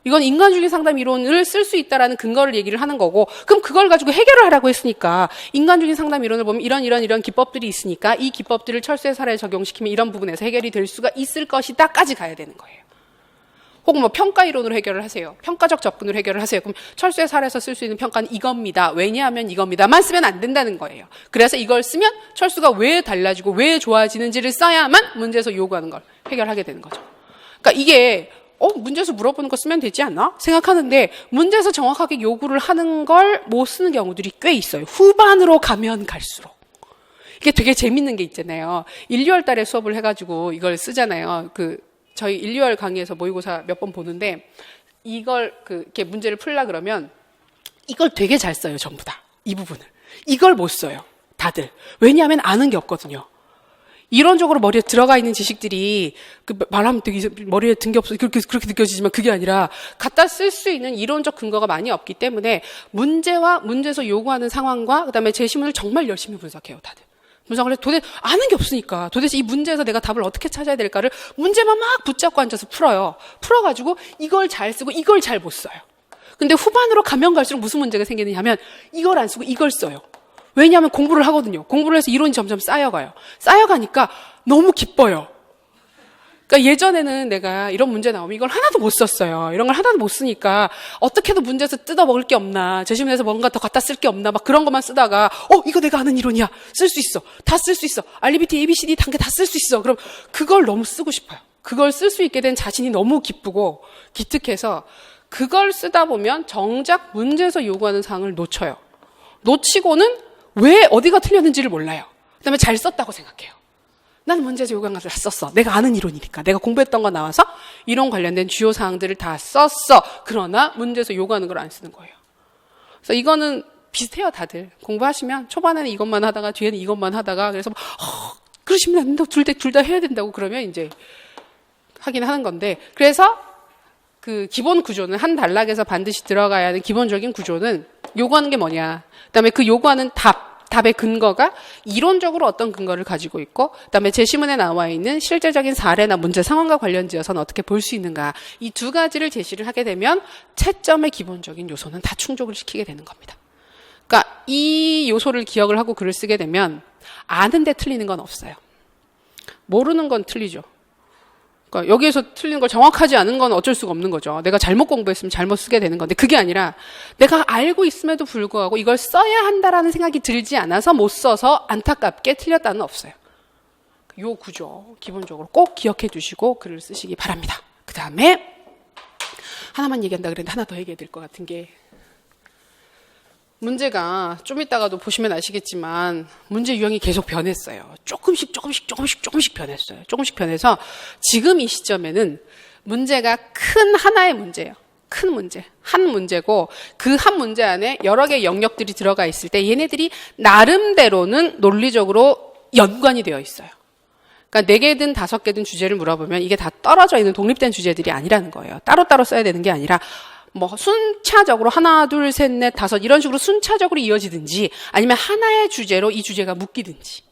이건 인간주의 상담 이론을 쓸 수 있다라는 근거를 얘기를 하는 거고, 그럼 그걸 가지고 해결을 하라고 했으니까 인간주의 상담 이론을 보면 이런 기법들이 있으니까 이 기법들을 철수의 사례에 적용시키면 이런 부분에서 해결이 될 수가 있을 것이다까지 가야 되는 거예요. 혹은 뭐 평가 이론으로 해결을 하세요. 평가적 접근으로 해결을 하세요. 그럼 철수의 사례에서 쓸 수 있는 평가는 이겁니다. 왜냐하면 이겁니다만 쓰면 안 된다는 거예요. 그래서 이걸 쓰면 철수가 왜 달라지고 왜 좋아지는지를 써야만 문제에서 요구하는 걸 해결하게 되는 거죠. 그러니까 이게 문제에서 물어보는 거 쓰면 되지 않나? 생각하는데 문제에서 정확하게 요구를 하는 걸 못 쓰는 경우들이 꽤 있어요. 후반으로 가면 갈수록. 이게 되게 재밌는 게 있잖아요. 1, 2월 달에 수업을 해가지고 이걸 쓰잖아요. 저희 1, 2월 강의에서 모의고사 몇 번 보는데 이걸 이렇게 문제를 풀라 그러면 이걸 되게 잘 써요, 전부 다. 이 부분을. 이걸 못 써요, 다들. 왜냐하면 아는 게 없거든요. 이론적으로 머리에 들어가 있는 지식들이 말하면 되게 머리에 든 게 없어 그렇게 느껴지지만 그게 아니라 갖다 쓸 수 있는 이론적 근거가 많이 없기 때문에 문제와 문제에서 요구하는 상황과 그다음에 제시문을 정말 열심히 분석해요, 다들. 분석을 해서 도대체 아는 게 없으니까 도대체 이 문제에서 내가 답을 어떻게 찾아야 될까를 문제만 막 붙잡고 앉아서 풀어요. 풀어가지고 이걸 잘 쓰고 이걸 잘 못 써요. 근데 후반으로 가면 갈수록 무슨 문제가 생기느냐 하면 이걸 안 쓰고 이걸 써요. 왜냐하면 공부를 하거든요. 공부를 해서 이론이 점점 쌓여가요. 쌓여가니까 너무 기뻐요. 그러니까 예전에는 내가 이런 문제 나오면 이걸 하나도 못 썼어요. 이런 걸 하나도 못 쓰니까 어떻게든 문제에서 뜯어 먹을 게 없나, 제시문에서 뭔가 더 갖다 쓸 게 없나 막 그런 것만 쓰다가 이거 내가 아는 이론이야. 쓸 수 있어. 다 쓸 수 있어. RBT, ABCD 단계 다 쓸 수 있어. 그럼 그걸 너무 쓰고 싶어요. 그걸 쓸 수 있게 된 자신이 너무 기쁘고 기특해서 그걸 쓰다 보면 정작 문제에서 요구하는 사항을 놓쳐요. 놓치고는 왜 어디가 틀렸는지를 몰라요. 그다음에 잘 썼다고 생각해요. 나는 문제에서 요구한 것을 다 썼어. 내가 아는 이론이니까. 내가 공부했던 거 나와서 이론 관련된 주요 사항들을 다 썼어. 그러나 문제에서 요구하는 걸 안 쓰는 거예요. 그래서 이거는 비슷해요, 다들. 공부하시면 초반에는 이것만 하다가 뒤에는 이것만 하다가 그래서 그러시면 안 된다고 둘 다 해야 된다고 그러면 이제 하긴 하는 건데, 그래서 그 기본 구조는 한 단락에서 반드시 들어가야 하는 기본적인 구조는 요구하는 게 뭐냐. 그다음에 그 요구하는 답의 근거가 이론적으로 어떤 근거를 가지고 있고, 그다음에 제시문에 나와 있는 실제적인 사례나 문제 상황과 관련지어서는 어떻게 볼 수 있는가. 이 두 가지를 제시를 하게 되면 채점의 기본적인 요소는 다 충족을 시키게 되는 겁니다. 그러니까 이 요소를 기억을 하고 글을 쓰게 되면 아는데 틀리는 건 없어요. 모르는 건 틀리죠. 그러니까 여기에서 틀린 걸 정확하지 않은 건 어쩔 수가 없는 거죠. 내가 잘못 공부했으면 잘못 쓰게 되는 건데, 그게 아니라 내가 알고 있음에도 불구하고 이걸 써야 한다라는 생각이 들지 않아서 못 써서 안타깝게 틀렸다는 없어요. 요 구조 기본적으로 꼭 기억해 두시고 글을 쓰시기 바랍니다. 그 다음에 하나만 얘기한다 그랬는데 하나 더 얘기해야 될 것 같은 게, 문제가 좀 이따가도 보시면 아시겠지만 문제 유형이 계속 변했어요. 조금씩 변했어요. 조금씩 변해서 지금 이 시점에는 문제가 큰 하나의 문제예요. 큰 문제, 한 문제고 그 한 문제 안에 여러 개의 영역들이 들어가 있을 때 얘네들이 나름대로는 논리적으로 연관이 되어 있어요. 그러니까 4개든 5개든 주제를 물어보면 이게 다 떨어져 있는 독립된 주제들이 아니라는 거예요. 따로따로 써야 되는 게 아니라 순차적으로 하나, 둘, 셋, 넷, 5 이런 식으로 순차적으로 이어지든지 아니면 하나의 주제로 이 주제가 묶이든지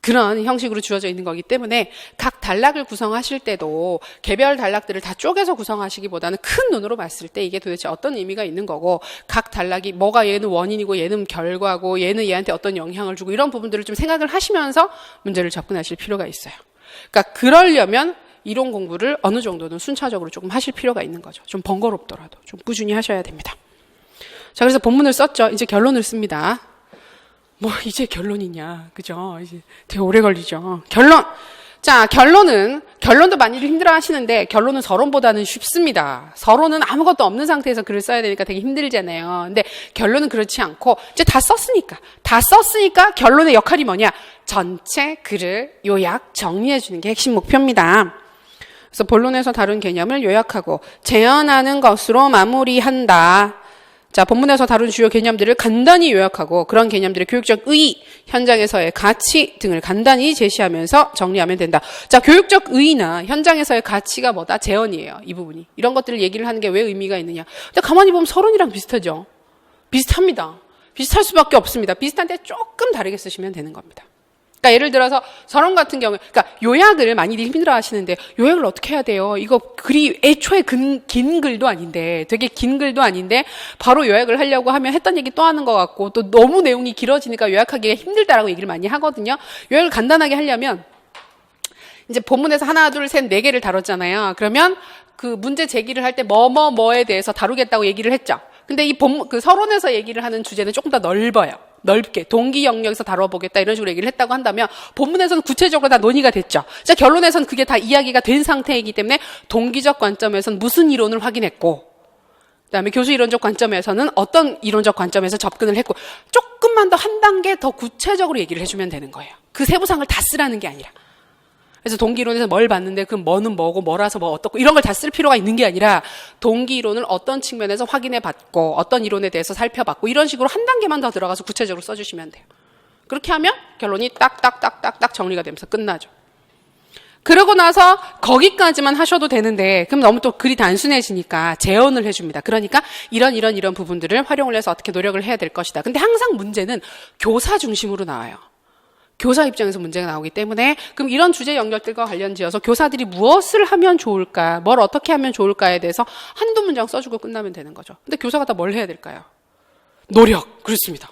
그런 형식으로 주어져 있는 거기 때문에 각 단락을 구성하실 때도 개별 단락들을 다 쪼개서 구성하시기보다는 큰 눈으로 봤을 때 이게 도대체 어떤 의미가 있는 거고, 각 단락이 뭐가 얘는 원인이고 얘는 결과고 얘는 얘한테 어떤 영향을 주고 이런 부분들을 좀 생각을 하시면서 문제를 접근하실 필요가 있어요. 그러니까 그러려면 이론 공부를 어느 정도는 순차적으로 조금 하실 필요가 있는 거죠. 좀 번거롭더라도 좀 꾸준히 하셔야 됩니다. 자, 그래서 본문을 썼죠. 이제 결론을 씁니다. 이제 결론이냐, 그죠? 이제 되게 오래 걸리죠. 결론. 자, 결론도 많이들 힘들어 하시는데 결론은 서론보다는 쉽습니다. 서론은 아무것도 없는 상태에서 글을 써야 되니까 되게 힘들잖아요. 근데 결론은 그렇지 않고 이제 다 썼으니까 결론의 역할이 뭐냐? 전체 글을 요약 정리해 주는 게 핵심 목표입니다. 그래서 본론에서 다룬 개념을 요약하고 재현하는 것으로 마무리한다. 자, 본문에서 다룬 주요 개념들을 간단히 요약하고 그런 개념들의 교육적 의의, 현장에서의 가치 등을 간단히 제시하면서 정리하면 된다. 자, 교육적 의의나 현장에서의 가치가 뭐다? 재현이에요. 이 부분이. 이런 것들을 얘기를 하는 게 왜 의미가 있느냐. 근데 가만히 보면 서론이랑 비슷하죠. 비슷합니다. 비슷할 수밖에 없습니다. 비슷한데 조금 다르게 쓰시면 되는 겁니다. 그러니까 그러니까 예를 들어서 서론 같은 경우에, 그러니까 요약을 많이들 힘들어 하시는데, 요약을 어떻게 해야 돼요? 이거 글이 애초에 긴 글도 아닌데, 되게 긴 글도 아닌데, 바로 요약을 하려고 하면 했던 얘기 또 하는 것 같고, 또 너무 내용이 길어지니까 요약하기가 힘들다라고 얘기를 많이 하거든요. 요약을 간단하게 하려면, 이제 본문에서 하나, 둘, 셋, 네 개를 다뤘잖아요. 그러면 그 문제 제기를 할 때 뭐에 대해서 다루겠다고 얘기를 했죠. 근데 이 그 서론에서 얘기를 하는 주제는 조금 더 넓어요. 넓게 동기 영역에서 다뤄보겠다 이런 식으로 얘기를 했다고 한다면 본문에서는 구체적으로 다 논의가 됐죠. 자, 결론에서는 그게 다 이야기가 된 상태이기 때문에 동기적 관점에서는 무슨 이론을 확인했고, 그다음에 교수 이론적 관점에서는 어떤 이론적 관점에서 접근을 했고, 조금만 더 한 단계 더 구체적으로 얘기를 해주면 되는 거예요. 그 세부상을 다 쓰라는 게 아니라. 그래서 동기이론에서 뭘 봤는데 그 뭐는 뭐고 뭐라서 뭐 어떻고 이런 걸 다 쓸 필요가 있는 게 아니라 동기이론을 어떤 측면에서 확인해 봤고 어떤 이론에 대해서 살펴봤고 이런 식으로 한 단계만 더 들어가서 구체적으로 써주시면 돼요. 그렇게 하면 결론이 딱딱딱딱딱 정리가 되면서 끝나죠. 그러고 나서 거기까지만 하셔도 되는데 그럼 너무 또 글이 단순해지니까 재현을 해줍니다. 그러니까 이런 부분들을 활용을 해서 어떻게 노력을 해야 될 것이다. 근데 항상 문제는 교사 중심으로 나와요. 교사 입장에서 문제가 나오기 때문에 그럼 이런 주제 연결들과 관련지어서 교사들이 무엇을 하면 좋을까, 뭘 어떻게 하면 좋을까에 대해서 한두 문장 써주고 끝나면 되는 거죠. 근데 교사가 다 뭘 해야 될까요? 노력. 그렇습니다.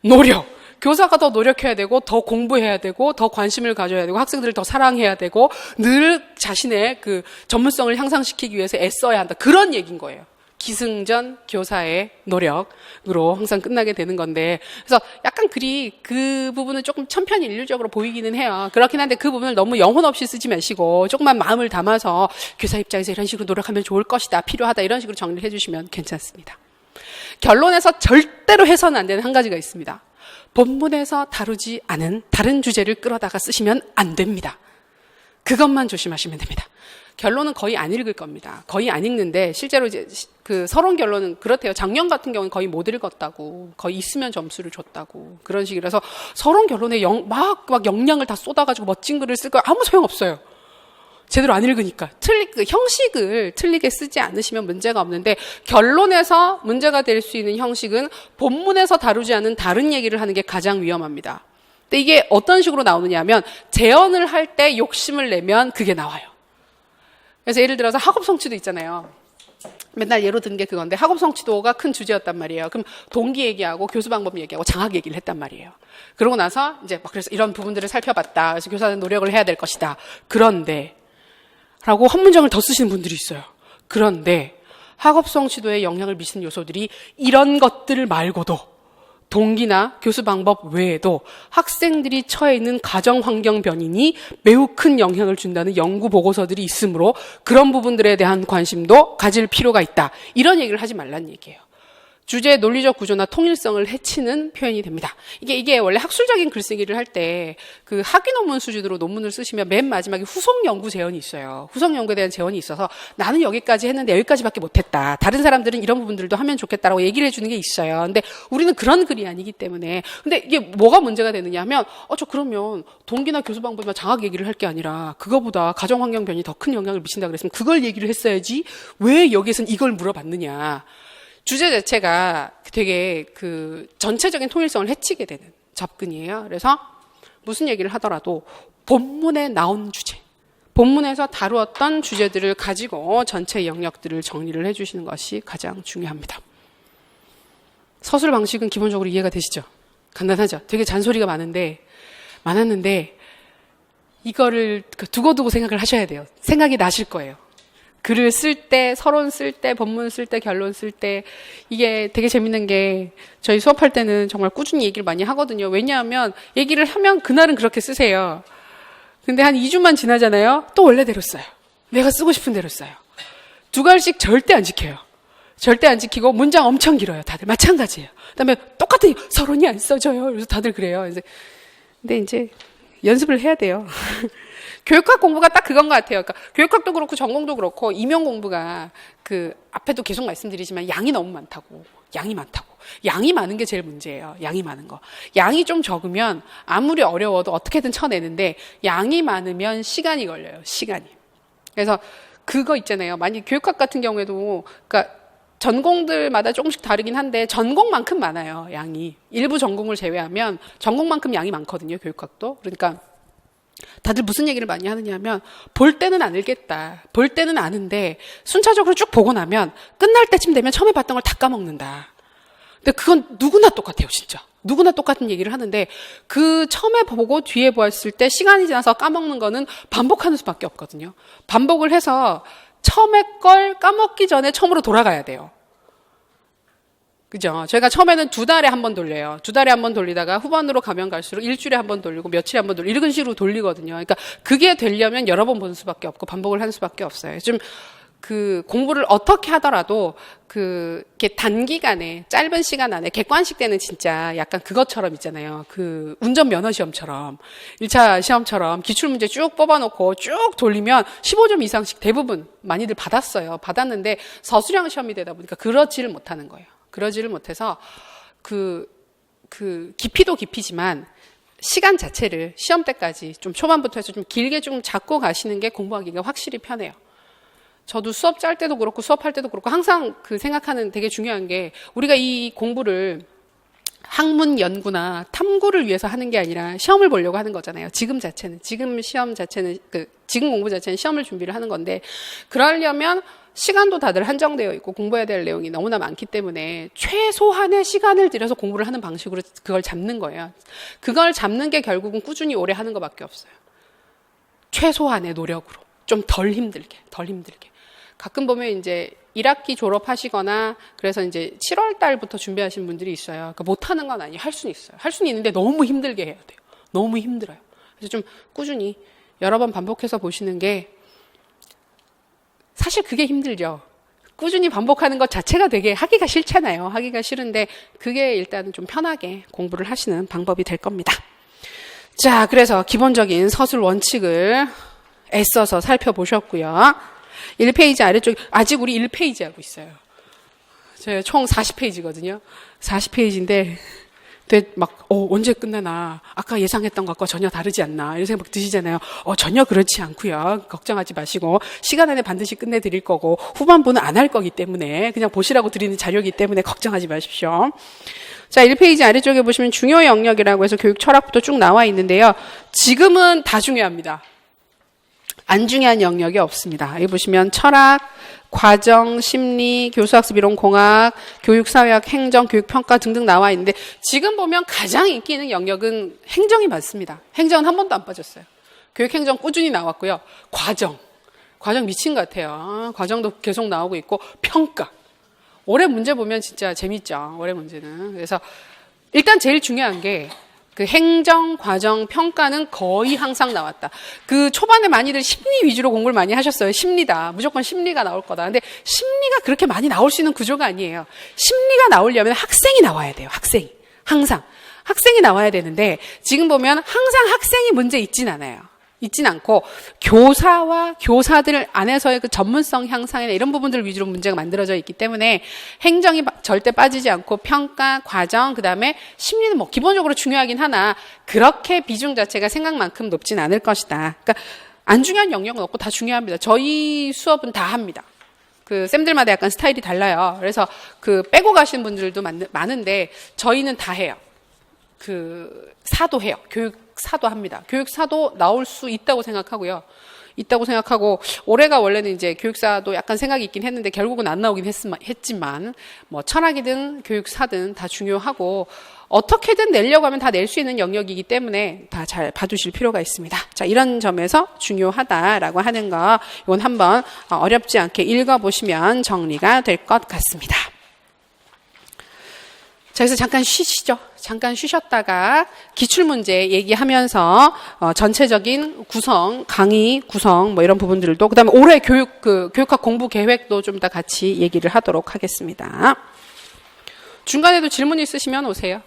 노력. 교사가 더 노력해야 되고 더 공부해야 되고 더 관심을 가져야 되고 학생들을 더 사랑해야 되고 늘 자신의 그 전문성을 향상시키기 위해서 애써야 한다. 그런 얘기인 거예요. 기승전 교사의 노력으로 항상 끝나게 되는 건데, 그래서 약간 글이 그 부분은 조금 천편일률적으로 보이기는 해요. 그렇긴 한데 그 부분을 너무 영혼 없이 쓰지 마시고 조금만 마음을 담아서 교사 입장에서 이런 식으로 노력하면 좋을 것이다, 필요하다 이런 식으로 정리를 해주시면 괜찮습니다. 결론에서 절대로 해서는 안 되는 한 가지가 있습니다. 본문에서 다루지 않은 다른 주제를 끌어다가 쓰시면 안 됩니다. 그것만 조심하시면 됩니다. 결론은 거의 안 읽을 겁니다. 거의 안 읽는데 실제로 이제 그 서론 결론은 그렇대요. 작년 같은 경우는 거의 못 읽었다고, 거의 있으면 점수를 줬다고 그런 식이라서 서론 결론에 막 역량을 다 쏟아가지고 멋진 글을 쓸 거 아무 소용 없어요. 제대로 안 읽으니까. 형식을 틀리게 쓰지 않으시면 문제가 없는데 결론에서 문제가 될 수 있는 형식은 본문에서 다루지 않은 다른 얘기를 하는 게 가장 위험합니다. 근데 이게 어떤 식으로 나오느냐 하면 재현을 할 때 욕심을 내면 그게 나와요. 그래서 예를 들어서 학업 성취도 있잖아요. 맨날 예로 든 게 그건데 학업 성취도가 큰 주제였단 말이에요. 그럼 동기 얘기하고 교수 방법 얘기하고 장학 얘기를 했단 말이에요. 그러고 나서 이제 막 그래서 이런 부분들을 살펴봤다. 그래서 교사는 노력을 해야 될 것이다. 그런데 라고 한 문장을 더 쓰시는 분들이 있어요. 그런데 학업 성취도에 영향을 미치는 요소들이 이런 것들 말고도 동기나 교수 방법 외에도 학생들이 처해 있는 가정 환경 변인이 매우 큰 영향을 준다는 연구 보고서들이 있으므로 그런 부분들에 대한 관심도 가질 필요가 있다. 이런 얘기를 하지 말란 얘기예요. 주제의 논리적 구조나 통일성을 해치는 표현이 됩니다. 이게 원래 학술적인 글쓰기를 할 때 그 학위 논문 수준으로 논문을 쓰시면 맨 마지막에 후속 연구 제언이 있어요. 후속 연구에 대한 제언이 있어서 나는 여기까지 했는데 여기까지밖에 못했다. 다른 사람들은 이런 부분들도 하면 좋겠다라고 얘기를 해주는 게 있어요. 근데 우리는 그런 글이 아니기 때문에. 근데 이게 뭐가 문제가 되느냐 하면 저 그러면 동기나 교수 방법이나 장학 얘기를 할 게 아니라 그거보다 가정 환경 변이 더 큰 영향을 미친다 그랬으면 그걸 얘기를 했어야지 왜 여기에선 이걸 물어봤느냐. 주제 자체가 되게 그 전체적인 통일성을 해치게 되는 접근이에요. 그래서 무슨 얘기를 하더라도 본문에 나온 주제, 본문에서 다루었던 주제들을 가지고 전체 영역들을 정리를 해주시는 것이 가장 중요합니다. 서술 방식은 기본적으로 이해가 되시죠? 간단하죠? 되게 잔소리가 많았는데 이거를 두고두고 생각을 하셔야 돼요. 생각이 나실 거예요. 글을 쓸 때, 서론 쓸 때, 본문 쓸 때, 결론 쓸 때 이게 되게 재밌는 게 저희 수업할 때는 정말 꾸준히 얘기를 많이 하거든요. 왜냐하면 얘기를 하면 그날은 그렇게 쓰세요. 근데 한 2주만 지나잖아요. 또 원래대로 써요. 내가 쓰고 싶은 대로 써요. 두 갈씩 절대 안 지켜요. 절대 안 지키고 문장 엄청 길어요. 다들 마찬가지예요. 그다음에 똑같은 서론이 안 써져요. 그래서 다들 그래요. 근데 이제 연습을 해야 돼요. 교육학 공부가 딱 그건 것 같아요. 그러니까 교육학도 그렇고 전공도 그렇고 임용 공부가 그 앞에도 계속 말씀드리지만 양이 너무 많다고. 양이 많은 게 제일 문제예요. 양이 많은 거. 양이 좀 적으면 아무리 어려워도 어떻게든 쳐내는데 양이 많으면 시간이 걸려요. 시간이. 그래서 그거 있잖아요. 만약 교육학 같은 경우에도 그러니까 전공들마다 조금씩 다르긴 한데 전공만큼 많아요, 양이. 일부 전공을 제외하면 전공만큼 양이 많거든요, 교육학도. 그러니까 다들 무슨 얘기를 많이 하느냐 하면 볼 때는 안 읽겠다. 볼 때는 아는데 순차적으로 쭉 보고 나면 끝날 때쯤 되면 처음에 봤던 걸 다 까먹는다. 근데 그건 누구나 똑같아요, 진짜. 누구나 똑같은 얘기를 하는데 그 처음에 보고 뒤에 보았을 때 시간이 지나서 까먹는 거는 반복하는 수밖에 없거든요. 반복을 해서 처음에 걸 까먹기 전에 처음으로 돌아가야 돼요. 그죠? 저희가 처음에는 2달에 한 번 돌려요. 2달에 한 번 돌리다가 후반으로 가면 갈수록 일주일에 한 번 돌리고 며칠에 한 번 돌리고 이런 식으로 돌리거든요. 그러니까 그게 되려면 여러 번 보는 수밖에 없고 반복을 하는 수밖에 없어요. 좀 그 공부를 어떻게 하더라도 이렇게 단기간에 짧은 시간 안에 객관식 때는 진짜 약간 그것처럼 있잖아요. 그 운전면허 시험처럼 1차 시험처럼 기출문제 쭉 뽑아놓고 쭉 돌리면 15점 이상씩 대부분 많이들 받았어요. 받았는데 서술형 시험이 되다 보니까 그러지를 못하는 거예요. 그러지를 못해서 그 깊이도 깊이지만 시간 자체를 시험 때까지 좀 초반부터 해서 좀 길게 좀 잡고 가시는 게 공부하기가 확실히 편해요. 저도 수업 짤 때도 그렇고 수업할 때도 그렇고 항상 그 생각하는 되게 중요한 게 우리가 이 공부를 학문 연구나 탐구를 위해서 하는 게 아니라 시험을 보려고 하는 거잖아요. 지금 시험 자체는 지금 공부 자체는 시험을 준비를 하는 건데 그러려면 시간도 다들 한정되어 있고 공부해야 될 내용이 너무나 많기 때문에 최소한의 시간을 들여서 공부를 하는 방식으로 그걸 잡는 거예요. 그걸 잡는 게 결국은 꾸준히 오래 하는 것밖에 없어요. 최소한의 노력으로 좀 덜 힘들게. 가끔 보면 이제 1학기 졸업하시거나 그래서 이제 7월 달부터 준비하시는 분들이 있어요. 그러니까 못하는 건 아니에요. 할 수는 있어요. 할 수는 있는데 너무 힘들게 해야 돼요. 너무 힘들어요. 그래서 좀 꾸준히 여러 번 반복해서 보시는 게 사실 그게 힘들죠. 꾸준히 반복하는 것 자체가 되게 하기가 싫잖아요. 하기가 싫은데 그게 일단은 좀 편하게 공부를 하시는 방법이 될 겁니다. 자, 그래서 기본적인 서술 원칙을 애써서 살펴보셨고요. 1페이지 아래쪽 아직 우리 1페이지 하고 있어요. 저희 총 40페이지거든요. 40페이지인데 언제 끝나나 아까 예상했던 것과 전혀 다르지 않나 이런 생각 드시잖아요. 전혀 그렇지 않고요. 걱정하지 마시고 시간 안에 반드시 끝내드릴 거고 후반부는 안 할 거기 때문에 그냥 보시라고 드리는 자료이기 때문에 걱정하지 마십시오. 자, 1페이지 아래쪽에 보시면 중요 영역이라고 해서 교육 철학부터 쭉 나와 있는데요. 지금은 다 중요합니다. 안 중요한 영역이 없습니다. 여기 보시면 철학, 과정, 심리, 교수학습 이론 공학, 교육사회학, 행정, 교육평가 등등 나와 있는데 지금 보면 가장 인기 있는 영역은 행정이 맞습니다. 행정은 한 번도 안 빠졌어요. 교육행정 꾸준히 나왔고요. 과정 미친 것 같아요. 과정도 계속 나오고 있고 평가. 올해 문제 보면 진짜 재밌죠. 올해 문제는. 그래서 일단 제일 중요한 게 그 행정, 과정, 평가는 거의 항상 나왔다. 그 초반에 많이들 심리 위주로 공부를 많이 하셨어요. 심리다. 무조건 심리가 나올 거다. 근데 심리가 그렇게 많이 나올 수 있는 구조가 아니에요. 심리가 나오려면 학생이 나와야 돼요. 학생이. 항상. 학생이 나와야 되는데 지금 보면 항상 학생이 문제 있진 않아요. 있진 않고 교사와 교사들 안에서의 그 전문성 향상이나 이런 부분들 위주로 문제가 만들어져 있기 때문에 행정이 절대 빠지지 않고 평가, 과정, 그다음에 심리는 뭐 기본적으로 중요하긴 하나 그렇게 비중 자체가 생각만큼 높진 않을 것이다. 그러니까 안 중요한 영역은 없고 다 중요합니다. 저희 수업은 다 합니다. 그 쌤들마다 약간 스타일이 달라요. 그래서 그 빼고 가신 분들도 많은데 저희는 다 해요. 그 사도 해요. 교육사도 합니다. 교육사도 나올 수 있다고 생각하고요. 올해가 원래는 이제 교육사도 약간 생각이 있긴 했는데 결국은 안 나오긴 했지만 뭐 철학이든 교육사든 다 중요하고 어떻게든 내려고 하면 다 낼 수 있는 영역이기 때문에 다 잘 봐두실 필요가 있습니다. 자, 이런 점에서 중요하다라고 하는 거 이건 한번 어렵지 않게 읽어보시면 정리가 될 것 같습니다. 자, 그래서 잠깐 쉬시죠. 잠깐 쉬셨다가 기출문제 얘기하면서 전체적인 구성, 강의 구성 뭐 이런 부분들도 그다음에 올해 교육학 공부 계획도 좀 더 같이 얘기를 하도록 하겠습니다. 중간에도 질문 있으시면 오세요.